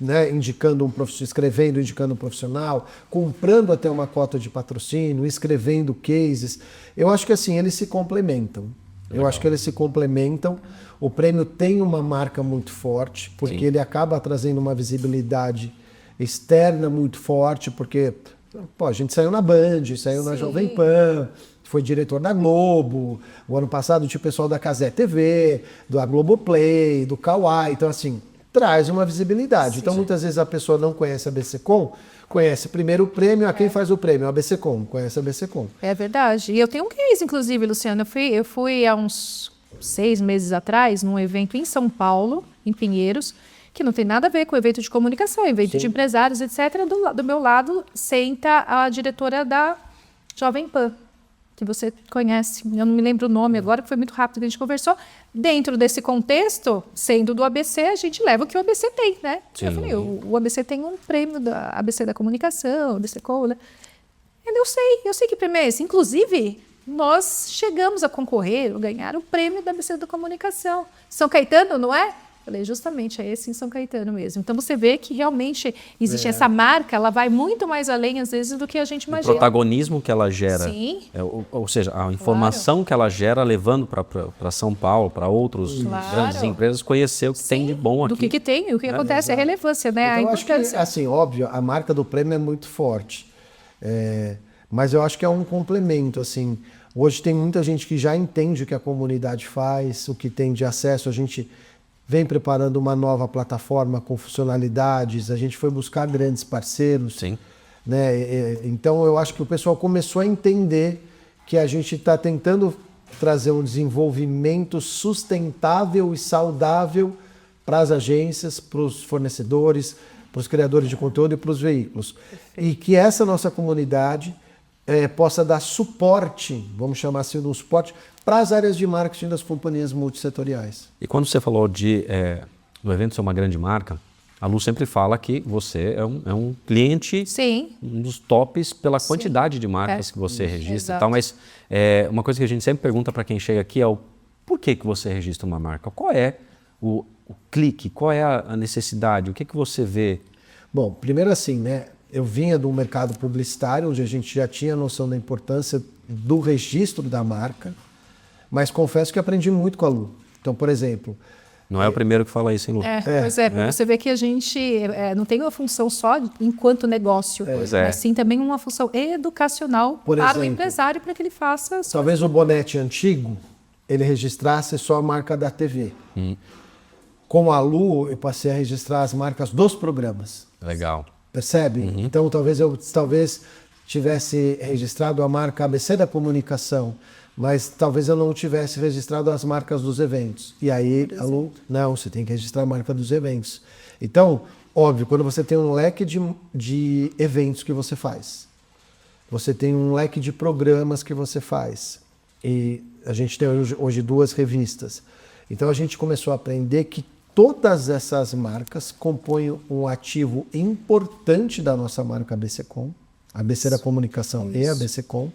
né? Indicando escrevendo, indicando um profissional, comprando até uma cota de patrocínio, escrevendo cases. Eu acho que assim, eles se complementam. Eu acho que eles se complementam. O prêmio tem uma marca muito forte, porque Sim. ele acaba trazendo uma visibilidade externa muito forte, porque pô, a gente saiu na Band, saiu na Sim. Jovem Pan, foi diretor da Globo. O ano passado tinha o pessoal da Cazé TV, da Globoplay, do Kawai. Então, assim, traz uma visibilidade. Então, muitas vezes a pessoa não conhece a BC-Com, conhece primeiro o prêmio, a quem faz o prêmio? A BC-Com, conhece a BC-Com. É verdade. E eu tenho um case, inclusive, Luciano. Eu fui há uns 6 meses atrás num evento em São Paulo, em Pinheiros, que não tem nada a ver com evento de comunicação, evento de empresários, etc. Do meu lado senta a diretora da Jovem Pan, que você conhece. Eu não me lembro o nome agora, que foi muito rápido que a gente conversou. Dentro desse contexto, sendo do ABC, a gente leva o que o ABC tem, né? Sim. Eu falei, o ABC tem um prêmio da ABC da comunicação, ABC-Com, né? Eu sei que prêmio é esse. Inclusive, nós chegamos a concorrer, ganhar o prêmio da ABC da comunicação. São Caetano, não é? Falei, justamente, é esse em São Caetano mesmo. Então, você vê que realmente existe essa marca, ela vai muito mais além, às vezes, do que a gente O imagina. protagonismo que ela gera. Sim. Ou seja, a informação que ela gera levando para São Paulo, para outros Claro. grandes empresas, conhecer o que tem de bom aqui. Do que tem e o que acontece, a relevância, né? Então, A eu acho que, importância. assim, óbvio, a marca do prêmio é muito forte. Mas eu acho que é um complemento, assim. Hoje tem muita gente que já entende o que a comunidade faz, o que tem de acesso. A gente vem preparando uma nova plataforma com funcionalidades, a gente foi buscar grandes parceiros. Sim. Né? Então eu acho que o pessoal começou a entender que a gente está tentando trazer um desenvolvimento sustentável e saudável para as agências, para os fornecedores, para os criadores de conteúdo e para os veículos. E que essa nossa comunidade possa dar suporte, vamos chamar assim, um suporte, para as áreas de marketing das companhias multissetoriais. E quando você falou do evento ser uma grande marca, a Lu sempre fala que você é um cliente, Sim. um dos tops pela quantidade de marcas que você registra Exato. e tal, mas uma coisa que a gente sempre pergunta para quem chega aqui é o por que você registra uma marca? Qual é o clique? Qual é a necessidade? O que você vê? Bom, primeiro assim, né? Eu vinha do mercado publicitário, onde a gente já tinha noção da importância do registro da marca, mas confesso que aprendi muito com a Lu. Então, por exemplo... Não é o primeiro que fala isso, hein, Lu? Pois é, você vê que a gente não tem uma função só enquanto negócio, Pois é. mas sim também uma função educacional Por para o exemplo, empresário, para que ele faça... Talvez o Bonete antigo, ele registrasse só a marca da TV. Com a Lu, eu passei a registrar as marcas dos programas. Legal. Percebe? Então, talvez eu tivesse registrado a marca ABC da comunicação, mas talvez eu não tivesse registrado as marcas dos eventos. E aí, a Lu, não, você tem que registrar a marca dos eventos. Então, óbvio, quando você tem um leque de eventos que você faz, você tem um leque de programas que você faz, e a gente tem hoje 2 revistas. Então, a gente começou a aprender que todas essas marcas compõem um ativo importante da nossa marca ABCcom, ABC da Comunicação e ABCcom.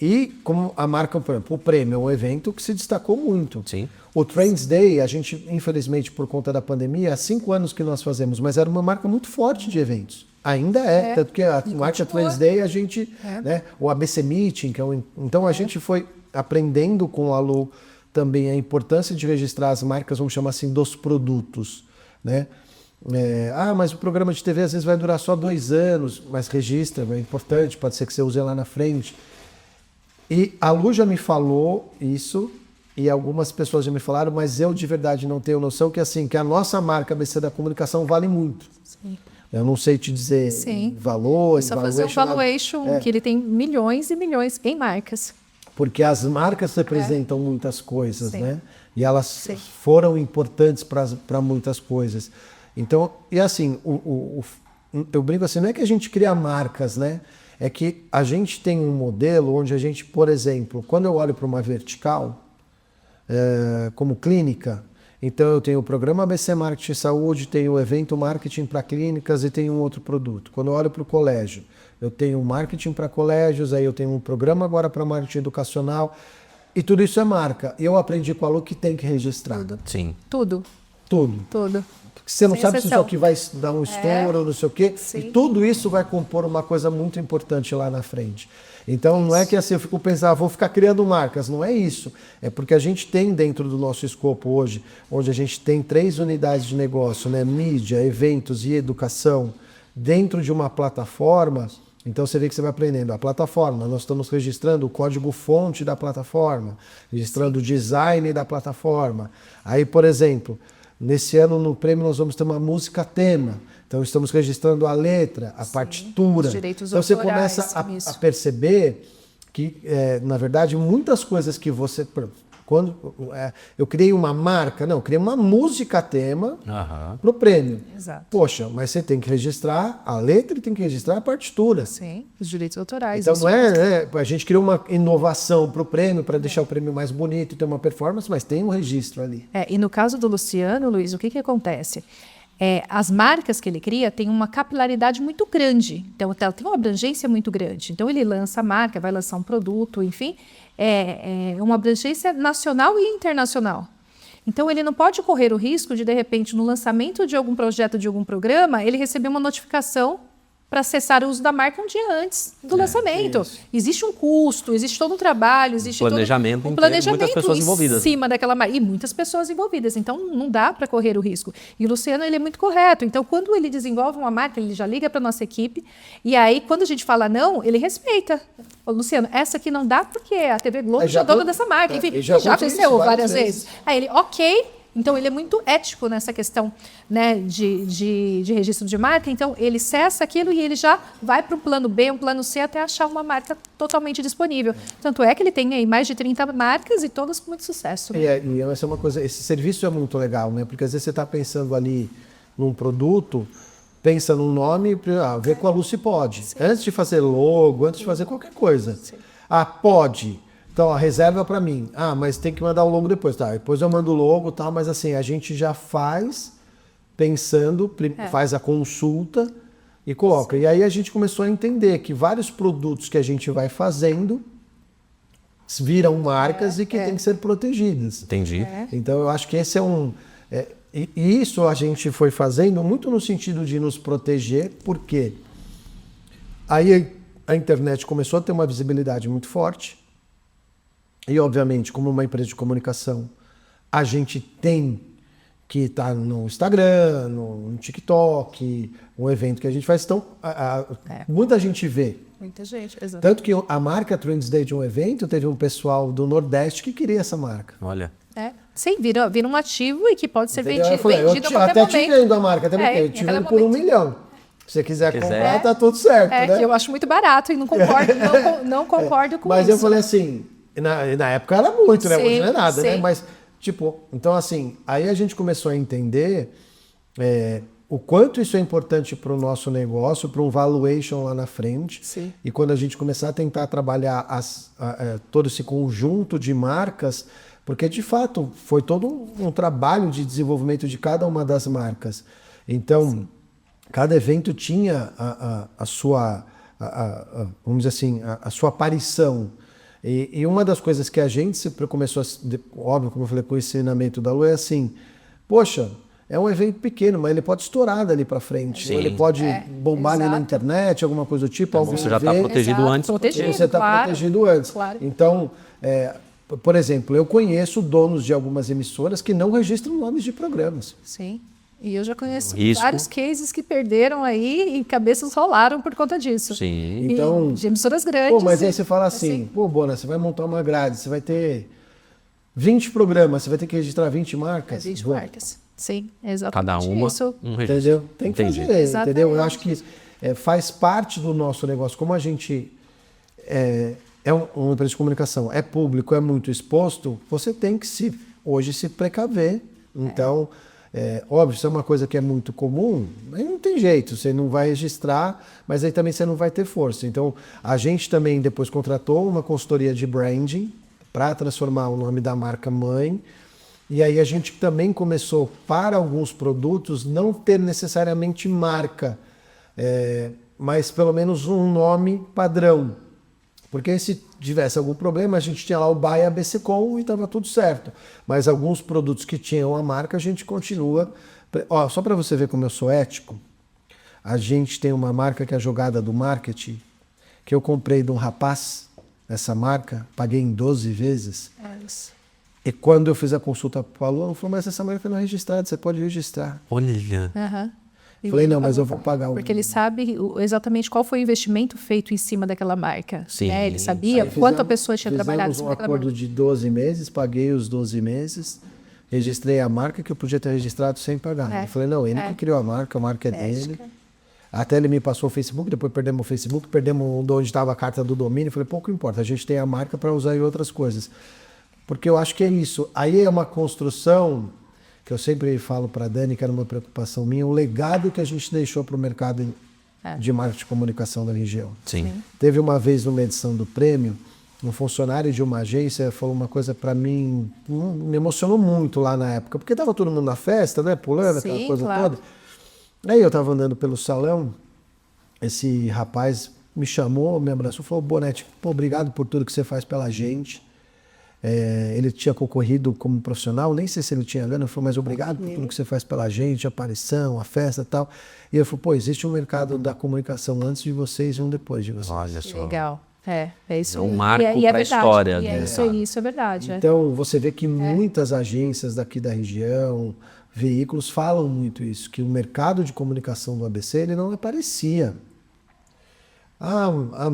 E como a marca, por exemplo, o Prêmio é um evento que se destacou muito. Sim. O Trends Day, a gente, infelizmente, por conta da pandemia, há 5 anos que nós fazemos, mas era uma marca muito forte de eventos. Ainda é, tanto que a marca Trends Day, a gente, né, o ABC Meeting, que é então a gente foi aprendendo com a Lu também a importância de registrar as marcas, vamos chamar assim, dos produtos, né? Mas o programa de TV às vezes vai durar só 2 anos, mas registra, é importante, pode ser que você use lá na frente. E a Lu já me falou isso, e algumas pessoas já me falaram, mas eu de verdade não tenho noção que assim, que a nossa marca ABC da Comunicação vale muito. Sim. Eu não sei te dizer valor, só fazer um valuation, que ele tem milhões e milhões em marcas. Porque as marcas representam muitas coisas, né? E elas foram importantes para muitas coisas. Então, e assim, eu brinco assim, não é que a gente cria marcas, né? É que a gente tem um modelo onde a gente, por exemplo, quando eu olho para uma vertical, como clínica, então eu tenho o programa ABC Marketing Saúde, tenho o evento marketing para clínicas e tenho um outro produto. Quando eu olho para o colégio, eu tenho marketing para colégios, aí eu tenho um programa agora para marketing educacional, e tudo isso é marca. E eu aprendi com a Lu que tem que registrar. Sim. Tudo. Porque você não sabe se isso aqui vai dar um estouro ou não sei o quê. Sim. E tudo isso vai compor uma coisa muito importante lá na frente. Então não é que assim eu fico pensando, vou ficar criando marcas. Não é isso. É porque a gente tem dentro do nosso escopo hoje, onde a gente tem 3 unidades de negócio, né? Mídia, eventos e educação, dentro de uma plataforma. Então você vê que você vai aprendendo a plataforma, nós estamos registrando o código-fonte da plataforma, registrando o design da plataforma. Aí, por exemplo, nesse ano no prêmio nós vamos ter uma música tema, então estamos registrando a letra, a partitura. Os direitos então você autorais, começa a perceber que, na verdade, muitas coisas que você... Quando eu criei uma marca, eu criei uma música tema para o prêmio. Exato. Poxa, mas você tem que registrar a letra e tem que registrar a partitura. Sim, os direitos autorais. Então não é, a gente criou uma inovação para o prêmio, para deixar o prêmio mais bonito e ter uma performance, mas tem um registro ali. E no caso do Luciano, Luiz, o que acontece? As marcas que ele cria têm uma capilaridade muito grande, então ela tem uma abrangência muito grande. Então ele lança a marca, vai lançar um produto, enfim, é uma abrangência nacional e internacional. Então ele não pode correr o risco de repente, no lançamento de algum projeto, de algum programa, ele receber uma notificação para acessar o uso da marca um dia antes do lançamento. Isso. Existe um custo, existe todo um trabalho, existe planejamento todo um planejamento muitas pessoas envolvidas. Em cima daquela marca. E muitas pessoas envolvidas. Então, não dá para correr o risco. E o Luciano, ele é muito correto. Então, quando ele desenvolve uma marca, ele já liga para a nossa equipe. E aí, quando a gente fala não, ele respeita. Ô, Luciano, essa aqui não dá porque a TV Globo já é dona dessa marca. Enfim, já aconteceu várias vezes. Aí ele, ok. Então, ele é muito ético nessa questão, né, de registro de marca. Então, ele cessa aquilo e ele já vai para um plano B, um plano C, até achar uma marca totalmente disponível. Tanto é que ele tem aí mais de 30 marcas e todas com muito sucesso. Né? E essa é uma coisa, esse serviço é muito legal, né? Porque às vezes você está pensando ali num produto, pensa num nome, vê com a Lu se pode. Sim. Antes de fazer logo, antes de fazer qualquer coisa. Sim. Pode. Então, a reserva para mim. Mas tem que mandar o logo depois. Tá, depois eu mando o logo e tal, mas assim, a gente já faz pensando, faz a consulta e coloca. Sim. E aí a gente começou a entender que vários produtos que a gente vai fazendo viram marcas e que têm que ser protegidas. Entendi. Então, eu acho que esse é um... E isso a gente foi fazendo muito no sentido de nos proteger, porque aí a internet começou a ter uma visibilidade muito forte. E, obviamente, como uma empresa de comunicação, a gente tem que estar no Instagram, no TikTok, um evento que a gente faz. Então, muita gente vê. Muita gente, exatamente. Tanto que a marca Trends Day de um evento, teve um pessoal do Nordeste que queria essa marca. Olha. Sim, vira um ativo e que pode ser vendido a qualquer momento. Até te vendo a marca, até porque eu te vendo por 1 milhão. Se você quiser comprar, tá tudo certo, né? Que eu acho muito barato e não concordo, não concordo com mas isso. Mas eu falei assim... Na época era muito, né? Hoje não é nada, né? Mas, então assim, aí a gente começou a entender o quanto isso é importante para o nosso negócio, para um valuation lá na frente. Sim. E quando a gente começar a tentar trabalhar todo esse conjunto de marcas, Porque, de fato, foi todo um trabalho de desenvolvimento de cada uma das marcas. Então, cada evento tinha a sua, vamos dizer assim, a sua aparição. E uma das coisas que a gente sempre começou, óbvio, como eu falei com o ensinamento da Lu, é assim, poxa, é um evento pequeno, mas ele pode estourar dali para frente. Sim. Ou ele pode bombar ali na exato. internet, alguma coisa do tipo. Então, você já está protegido antes. Protegido, Você está claro. protegido antes. Claro. Então, por exemplo, eu conheço donos de algumas emissoras que não registram nomes de programas. Sim. E eu já conheço Risco. vários cases que perderam aí e cabeças rolaram por conta disso. Sim. Então, De emissoras grandes. pô, mas aí você fala assim, pô, Bona, você vai montar uma grade, você vai ter 20 programas, você vai ter que registrar 20 marcas. 20 Bom, marcas. Sim, exatamente Cada uma isso. um registro. entendeu? Tem que Entendi. fazer, Exatamente. entendeu? Eu acho que faz parte do nosso negócio. Como a gente é uma empresa de comunicação, é público, é muito exposto, você tem que hoje se precaver. Então, óbvio, isso é uma coisa que é muito comum, aí não tem jeito, você não vai registrar, mas aí também você não vai ter força. Então, a gente também depois contratou uma consultoria de branding para transformar o nome da marca mãe. E aí a gente também começou, para alguns produtos, não ter necessariamente marca, mas pelo menos um nome padrão. Porque se tivesse algum problema, a gente tinha lá o BAE ABCcom e estava tudo certo. Mas alguns produtos que tinham a marca, a gente continua. Ó, só para você ver como eu sou ético, a gente tem uma marca que é a Jogada do Marketing, que eu comprei de um rapaz, essa marca, paguei em 12 vezes. E quando eu fiz a consulta para o aluno, falou, mas essa marca não é registrada, você pode registrar. Olha. Aham. Falei, não, mas eu vou pagar. Porque ele sabe exatamente qual foi o investimento feito em cima daquela marca. Sim. Ele sabia quanto a pessoa tinha trabalhado em Fizemos cima um daquela acordo marca. de 12 meses, paguei os 12 meses, registrei a marca que eu podia ter registrado sem pagar. Eu falei, não, ele que criou a marca é dele. Até ele me passou o Facebook, depois perdemos o Facebook, perdemos onde estava a carta do domínio. Falei, pouco importa, a gente tem a marca para usar em outras coisas. Porque eu acho que é isso. Aí é uma construção que eu sempre falo para a Dani, que era uma preocupação minha, o legado que a gente deixou para o mercado de marketing e comunicação da região. Sim. Teve uma vez numa edição do prêmio, um funcionário de uma agência falou uma coisa para mim, me emocionou muito lá na época, porque estava todo mundo na festa, né, pulando, aquela Sim, coisa claro. toda. Aí eu estava andando pelo salão, esse rapaz me chamou, me abraçou, falou, Bonetti, pô, obrigado por tudo que você faz pela gente. Ele tinha concorrido como profissional, nem sei se ele tinha grana, eu falei, mas obrigado por tudo que você faz pela gente, a aparição, a festa e tal. E eu falei, pô, existe um mercado da comunicação antes de vocês e um depois de vocês. Olha só. Legal. É isso. É um marco é pra verdade. história E do isso é verdade. Então, você vê que muitas agências daqui da região, veículos, falam muito isso, que o mercado de comunicação do ABC ele não aparecia.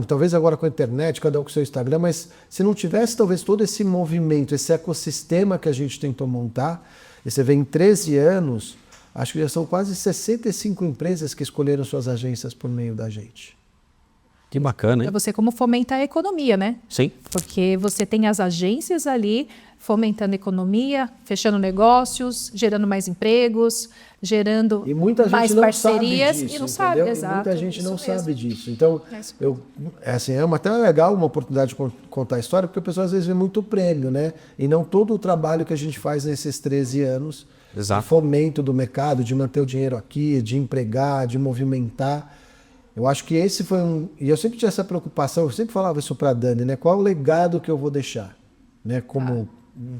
Talvez agora com a internet, cada um com o seu Instagram, mas se não tivesse talvez todo esse movimento, esse ecossistema que a gente tentou montar, e você vê em 13 anos, acho que já são quase 65 empresas que escolheram suas agências por meio da gente. Que bacana, Para hein? você como fomentar a economia, né? Sim. Porque você tem as agências ali fomentando a economia, fechando negócios, gerando mais empregos, gerando E muita gente mais não parcerias sabe disso, e não sabe, entendeu? exato. E muita gente isso não mesmo. sabe disso. Então, É isso. é até legal uma oportunidade de contar a história, porque o pessoal às vezes vê muito prêmio, né? E não todo o trabalho que a gente faz nesses 13 anos, Exato. de fomento do mercado, de manter o dinheiro aqui, de empregar, de movimentar. Eu acho que esse foi e eu sempre tinha essa preocupação, eu sempre falava isso para a Dani, né? Qual é o legado que eu vou deixar? Né? Como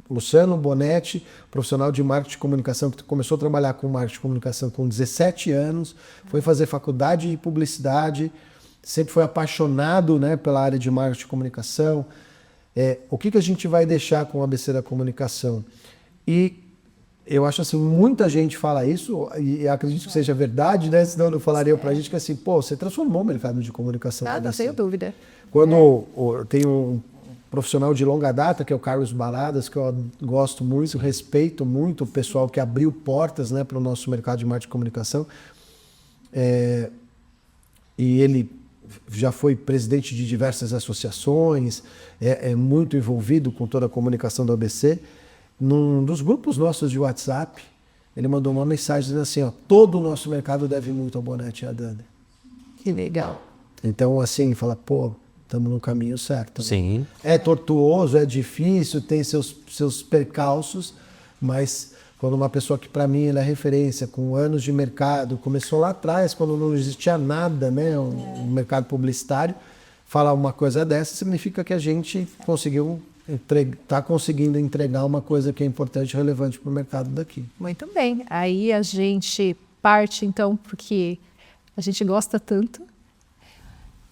Luciano Bonetti, profissional de marketing e comunicação, que começou a trabalhar com marketing e comunicação com 17 anos, foi fazer faculdade de publicidade, sempre foi apaixonado, né, pela área de marketing e comunicação. O que a gente vai deixar com o ABC da comunicação? E eu acho assim, muita gente fala isso, e acredito que seja verdade, né? Senão não falariam pra gente que assim, pô, você transformou o mercado de comunicação. Não ABC. tenho dúvida. Quando tem um profissional de longa data, que é o Carlos Baladas, que eu gosto muito, respeito muito o pessoal que abriu portas, né, para o nosso mercado de marketing e comunicação. E ele já foi presidente de diversas associações, é muito envolvido com toda a comunicação do ABC. Num dos grupos nossos de WhatsApp, ele mandou uma mensagem dizendo assim, ó, todo o nosso mercado deve muito ao Bonetti e à Dani. Que legal. Então, assim, fala, pô, estamos no caminho certo. Né? Sim. É tortuoso, é difícil, tem seus percalços, mas quando uma pessoa que para mim ela é referência, com anos de mercado, começou lá atrás, quando não existia nada, né, um mercado publicitário, falar uma coisa dessa significa que a gente está conseguindo entregar uma coisa que é importante e relevante para o mercado daqui. Muito bem. Aí a gente parte, então, porque a gente gosta tanto,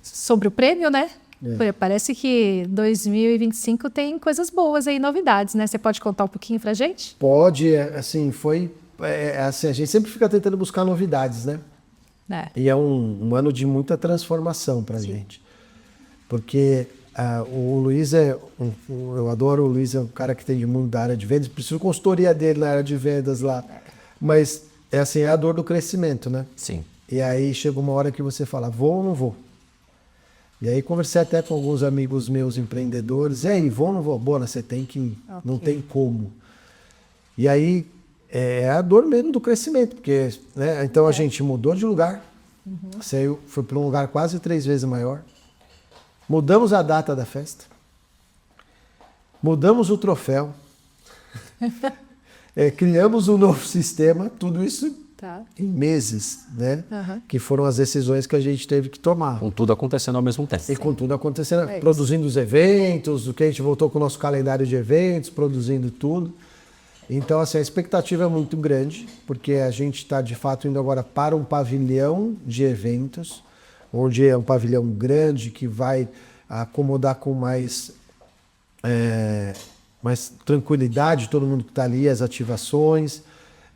sobre o prêmio, né? Parece que 2025 tem coisas boas aí, novidades, né? Você pode contar um pouquinho pra gente? Pode, assim, assim, a gente sempre fica tentando buscar novidades, né? E é um ano de muita transformação pra gente. Porque o Luiz eu adoro o Luiz, é um cara que tem de mundo da área de vendas, preciso de consultoria dele na área de vendas lá. Mas é assim, é a dor do crescimento, né? Sim. E aí chega uma hora que você fala, vou ou não vou? E aí conversei até com alguns amigos meus empreendedores, e aí, vou ou não vou? Bona, você tem que ir, não tem como. E aí é a dor mesmo do crescimento, porque, né? Então a gente mudou de lugar, foi para um lugar quase 3 vezes maior, mudamos a data da festa, mudamos o troféu, criamos um novo sistema, tudo isso em meses, né? Que foram as decisões que a gente teve que tomar. Com tudo acontecendo ao mesmo tempo. E com tudo acontecendo, produzindo os eventos, o que a gente voltou com o nosso calendário de eventos, produzindo tudo. Então, assim, a expectativa é muito grande, porque a gente está, de fato, indo agora para um pavilhão de eventos, onde é um pavilhão grande que vai acomodar com mais tranquilidade todo mundo que está ali, as ativações.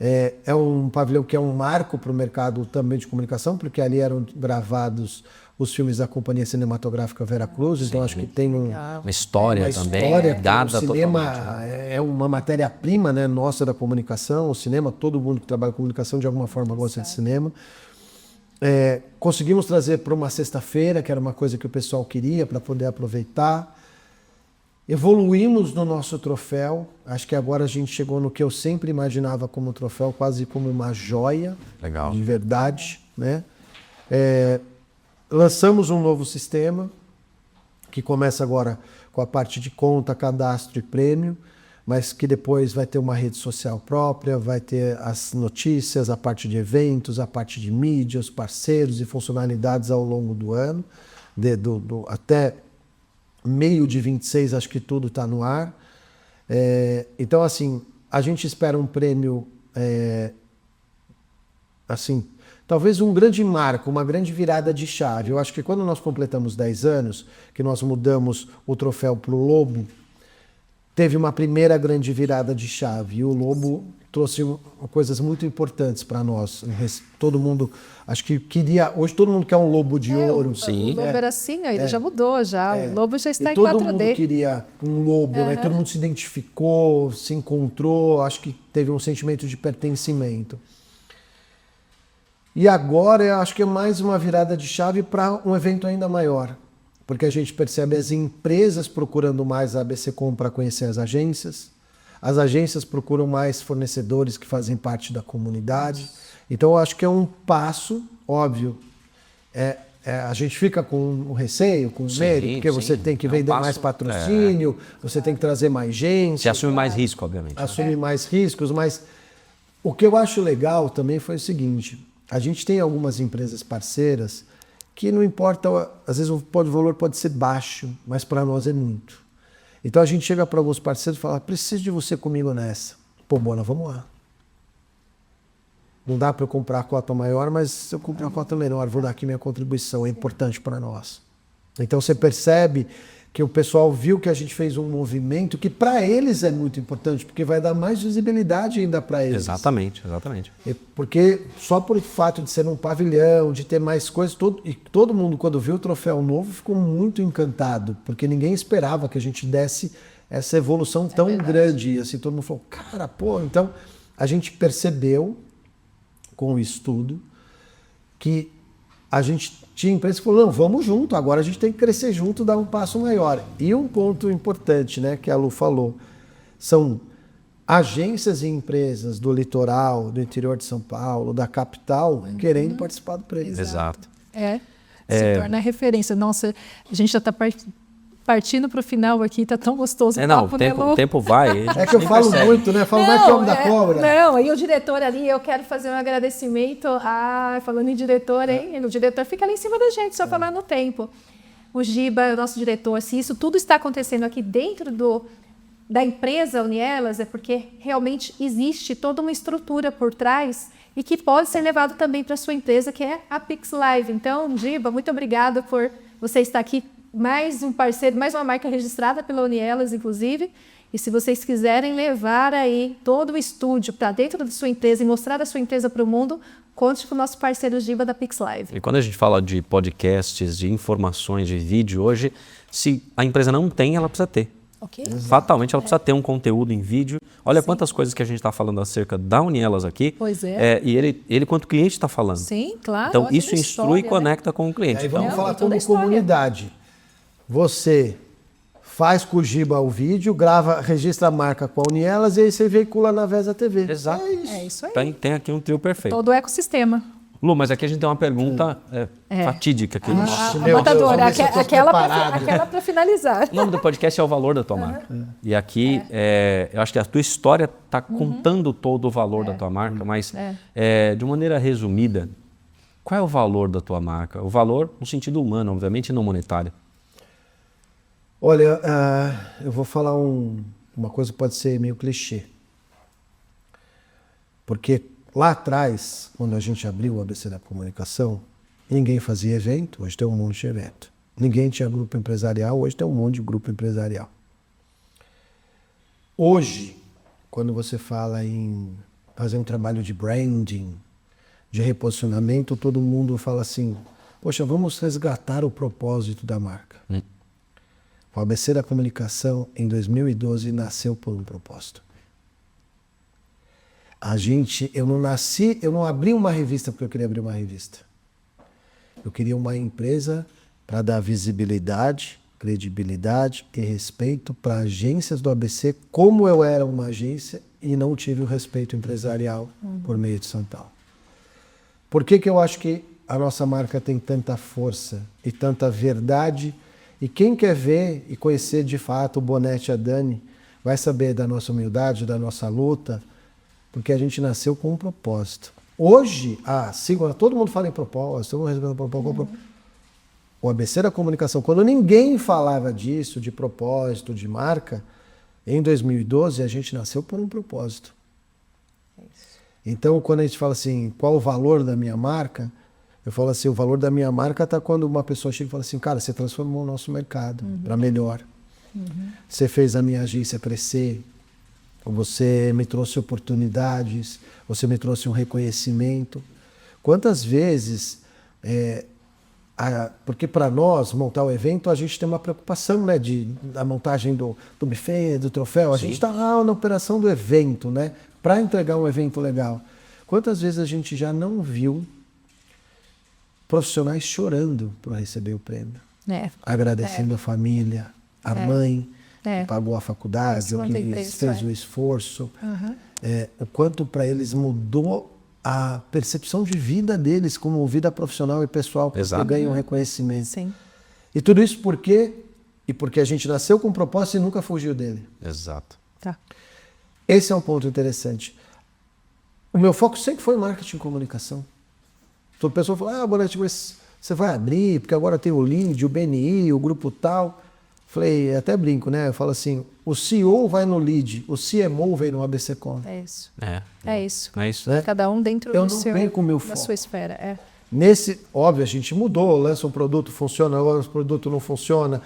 É um pavilhão que é um marco para o mercado também de comunicação, porque ali eram gravados os filmes da Companhia Cinematográfica Veracruz, então acho que tem uma história também, dada o cinema é uma matéria-prima, né, nossa da comunicação, o cinema, todo mundo que trabalha com comunicação de alguma forma gosta de cinema. Conseguimos trazer para uma sexta-feira, que era uma coisa que o pessoal queria para poder aproveitar. Evoluímos no nosso troféu, acho que agora a gente chegou no que eu sempre imaginava como troféu, quase como uma joia. Legal. De verdade, né? Lançamos um novo sistema, que começa agora com a parte de conta, cadastro e prêmio, mas que depois vai ter uma rede social própria, vai ter as notícias, a parte de eventos, a parte de mídia, os parceiros e funcionalidades ao longo do ano, até meio de 26, acho que tudo está no ar. Então, assim, a gente espera um prêmio, assim, talvez um grande marco, uma grande virada de chave. Eu acho que quando nós completamos 10 anos, que nós mudamos o troféu para o Lobo, teve uma primeira grande virada de chave. E o Lobo trouxe coisas muito importantes para nós. Todo mundo, acho que queria... Hoje todo mundo quer um Lobo de ouro. Sim. O Lobo era assim, ele já mudou, já. O Lobo já está em 4D. Todo mundo queria um Lobo, né? Todo mundo se identificou, se encontrou, acho que teve um sentimento de pertencimento. E agora eu acho que é mais uma virada de chave para um evento ainda maior. Porque a gente percebe as empresas procurando mais a ABC.com para conhecer as agências procuram mais fornecedores que fazem parte da comunidade. Então eu acho que é um passo, óbvio, a gente fica com um receio, com medo, porque você tem que vender mais patrocínio, você tem que trazer mais gente. Você assume mais risco, obviamente. Assume mais riscos, mas o que eu acho legal também foi o seguinte, a gente tem algumas empresas parceiras que não importa, às vezes o valor pode ser baixo, mas para nós é muito. Então a gente chega para alguns parceiros e fala, preciso de você comigo nessa. Pô, Bona, vamos lá. Não dá para eu comprar a cota maior, mas se eu comprar uma cota menor, vou dar aqui minha contribuição, é importante para nós. Então você percebe que o pessoal viu que a gente fez um movimento que para eles é muito importante, porque vai dar mais visibilidade ainda para eles. Exatamente. Porque só por fato de ser um pavilhão, de ter mais coisas, todo mundo quando viu o troféu novo ficou muito encantado, porque ninguém esperava que a gente desse essa evolução tão grande. E assim, todo mundo falou, cara, pô, então a gente percebeu com o estudo que a gente tinha empresa que falou, não, vamos junto, agora a gente tem que crescer junto, dar um passo maior. E um ponto importante, né, que a Lu falou, são agências e empresas do litoral, do interior de São Paulo, da capital, querendo participar do prêmio. Exato. Se torna referência. Nossa, a gente já está partindo para o final aqui, tá tão gostoso não, papo, né, o tempo vai. É que eu falo muito, né? Falo mais que o homem da cobra. Não, e o diretor ali, eu quero fazer um agradecimento. Falando em diretor, hein? O diretor fica ali em cima da gente, só falando no tempo. O Giba, o nosso diretor, se isso tudo está acontecendo aqui dentro da empresa Unielas, é porque realmente existe toda uma estrutura por trás e que pode ser levado também para a sua empresa, que é a Pix Live. Então, Giba, muito obrigada por você estar aqui. Mais um parceiro, mais uma marca registrada pela Unielas, inclusive. E se vocês quiserem levar aí todo o estúdio para dentro da sua empresa e mostrar a sua empresa para o mundo, conte com o nosso parceiro Giba da Pix Live. E quando a gente fala de podcasts, de informações, de vídeo, hoje, se a empresa não tem, ela precisa ter. Ok? Fatalmente, ela precisa ter um conteúdo em vídeo. Olha quantas coisas que a gente está falando acerca da Unielas aqui. Pois é. E ele quanto cliente está falando. Sim, claro. Então, Ótima isso instrui e conecta com o cliente. Aí vamos falar toda a como história. comunidade. Você faz com o Giba o vídeo, grava, registra a marca com a Unielas e aí você veicula na Vesa TV. Exato. É isso aí. Tem aqui um trio perfeito. Todo o ecossistema. Lu, mas aqui a gente tem uma pergunta fatídica. Aqui. Ixi, A meu matadora, Deus, vamos ver se eu tô preparado. aquela para finalizar. O nome do podcast é O Valor da Tua Marca. E aqui, eu acho que a tua história está contando todo o valor da tua marca, mas de uma maneira resumida, qual é o valor da tua marca? O valor no sentido humano, obviamente, não monetário. Olha, eu vou falar uma coisa que pode ser meio clichê. Porque lá atrás, quando a gente abriu o ABC da Comunicação, ninguém fazia evento, hoje tem um monte de evento. Ninguém tinha grupo empresarial, hoje tem um monte de grupo empresarial. Hoje, quando você fala em fazer um trabalho de branding, de reposicionamento, todo mundo fala assim, poxa, vamos resgatar o propósito da marca. O ABC da Comunicação, em 2012, nasceu por um propósito. Eu não abri uma revista porque eu queria abrir uma revista. Eu queria uma empresa para dar visibilidade, credibilidade e respeito para agências do ABC, como eu era uma agência e não tive o respeito empresarial por meio de São Paulo. Por que eu acho que a nossa marca tem tanta força e tanta verdade? E quem quer ver e conhecer de fato o Bonetti e a Dani vai saber da nossa humildade, da nossa luta, porque a gente nasceu com um propósito. Hoje, todo mundo fala em propósito, todo mundo respeita o propósito. O ABC da Comunicação, quando ninguém falava disso, de propósito, de marca, em 2012 a gente nasceu por um propósito. Então, quando a gente fala assim, qual o valor da minha marca? Eu falo assim, o valor da minha marca está quando uma pessoa chega e fala assim, cara, você transformou o nosso mercado para melhor. Você fez a minha agência crescer, você me trouxe oportunidades, você me trouxe um reconhecimento. Quantas vezes, porque para nós montar o evento a gente tem uma preocupação, né, da montagem do buffet, do troféu, a gente está lá na operação do evento, né, para entregar um evento legal. Quantas vezes a gente já não viu profissionais chorando para receber o prêmio, agradecendo a família, a mãe, que pagou a faculdade, ou que fez o esforço, o quanto para eles mudou a percepção de vida deles como vida profissional e pessoal, porque ganham reconhecimento. Sim. E tudo isso por quê? E porque a gente nasceu com um propósito e nunca fugiu dele. Exato. Tá. Esse é um ponto interessante. O meu foco sempre foi marketing e comunicação. Toda pessoa fala, Bonetti, mas você vai abrir, porque agora tem o LEAD, o BNI, o grupo tal. Falei, até brinco, né? Eu falo assim, o CEO vai no LEAD, o CMO vem no ABCCom. É isso. É isso. É isso. Né? Cada um dentro Eu do não seu, perco o meu da foco. sua esfera. Óbvio, a gente mudou, lança um produto, funciona, agora o produto não funciona,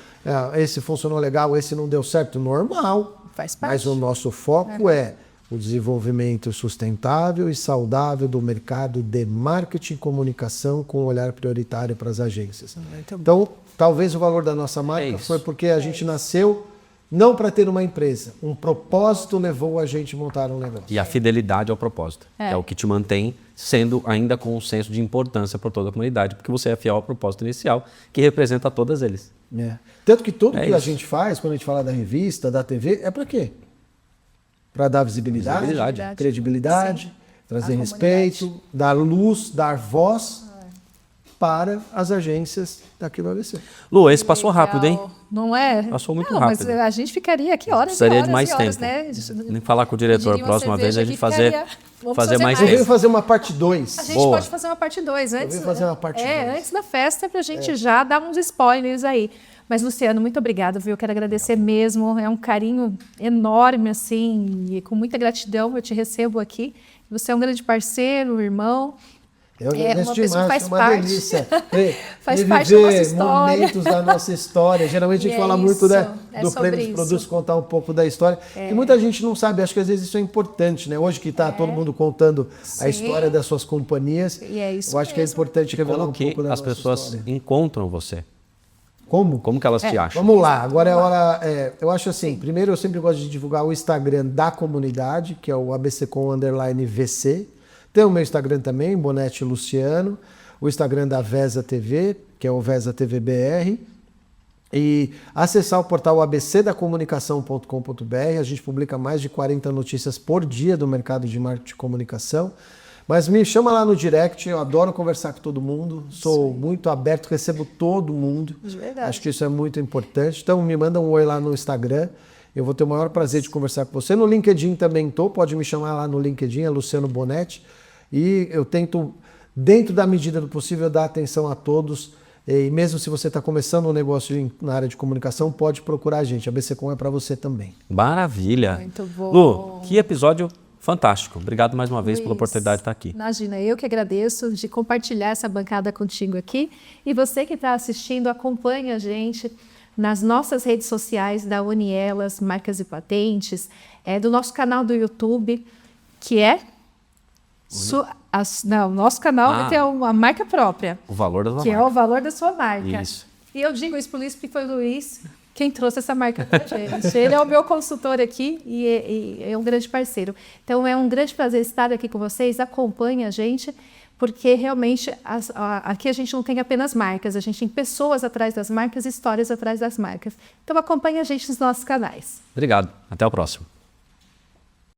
esse funcionou legal, esse não deu certo, normal. Faz parte. Mas o nosso foco é o desenvolvimento sustentável e saudável do mercado de marketing e comunicação com um olhar prioritário para as agências. Então, talvez o valor da nossa marca foi porque a gente nasceu não para ter uma empresa. Um propósito levou a gente a montar um negócio. E a fidelidade ao propósito, que é o que te mantém sendo ainda com um senso de importância para toda a comunidade, porque você é fiel ao propósito inicial, que representa todas eles. Tanto que tudo que a gente faz, quando a gente fala da revista, da TV, é para quê? Para dar visibilidade, credibilidade, trazer respeito, dar luz, dar voz para as agências daqui do ABC. Lu, esse passou rápido, hein? Não é? Passou muito não, rápido. Mas a gente ficaria aqui horas Precisaria e horas de mais e horas, tempo. né? Nem falar com o diretor a Pediria uma próxima vez, cerveja a gente aqui, fazer Vamos mais Eu tempo. venho fazer uma parte 2. A gente Boa. pode fazer uma parte 2 antes. venho fazer uma parte dois. Antes da festa, pra gente já dar uns spoilers aí. Mas, Luciano, muito obrigada, viu? Eu quero agradecer mesmo. É um carinho enorme, assim, e com muita gratidão eu te recebo aqui. Você é um grande parceiro, irmão. Eu Uma pessoa que faz uma parte. delícia. Faz parte da nossa Reviver história. momentos da nossa história. Geralmente a gente E fala é muito isso, do sobre Prêmio de isso. Produtos, contar um pouco da história. E muita gente não sabe, acho que às vezes isso é importante, né? Hoje que está todo mundo contando Sim. a história das suas companhias, E é isso eu acho que é mesmo. importante revelar Como um que pouco da as nossa pessoas história. encontram você? Como? Como que elas te acham? Vamos lá, agora é a hora. Eu acho assim, primeiro eu sempre gosto de divulgar o Instagram da comunidade, que é o abccom_vc. Tem o meu Instagram também, Bonetti Luciano. O Instagram da Vesa TV, que é o Vesa TV BR. E acessar o portal abcdacomunicação.com.br. A gente publica mais de 40 notícias por dia do mercado de marketing de comunicação. Mas me chama lá no direct, eu adoro conversar com todo mundo, sou muito aberto, recebo todo mundo. Verdade. Acho que isso é muito importante. Então me manda um oi lá no Instagram, eu vou ter o maior prazer de conversar com você. No LinkedIn também pode me chamar lá no LinkedIn, é Luciano Bonetti. E eu tento, dentro da medida do possível, dar atenção a todos. E mesmo se você está começando um negócio na área de comunicação, pode procurar a gente. A BCCom é para você também. Maravilha. Muito bom. Lu, que episódio fantástico. Obrigado mais uma vez pela Luiz, oportunidade de estar aqui. Imagina, eu que agradeço de compartilhar essa bancada contigo aqui. E você que está assistindo, acompanhe a gente nas nossas redes sociais da Unielas, Marcas e Patentes, do nosso canal do YouTube, que é... nosso canal tem uma marca própria. O valor da sua Que marca. é o valor da sua marca. Isso. E eu digo isso por isso porque foi o Luiz quem trouxe essa marca pra gente. Ele é o meu consultor aqui e é um grande parceiro. Então é um grande prazer estar aqui com vocês. Acompanhe a gente, porque realmente aqui a gente não tem apenas marcas, a gente tem pessoas atrás das marcas, histórias atrás das marcas. Então acompanhe a gente nos nossos canais. Obrigado. Até o próximo.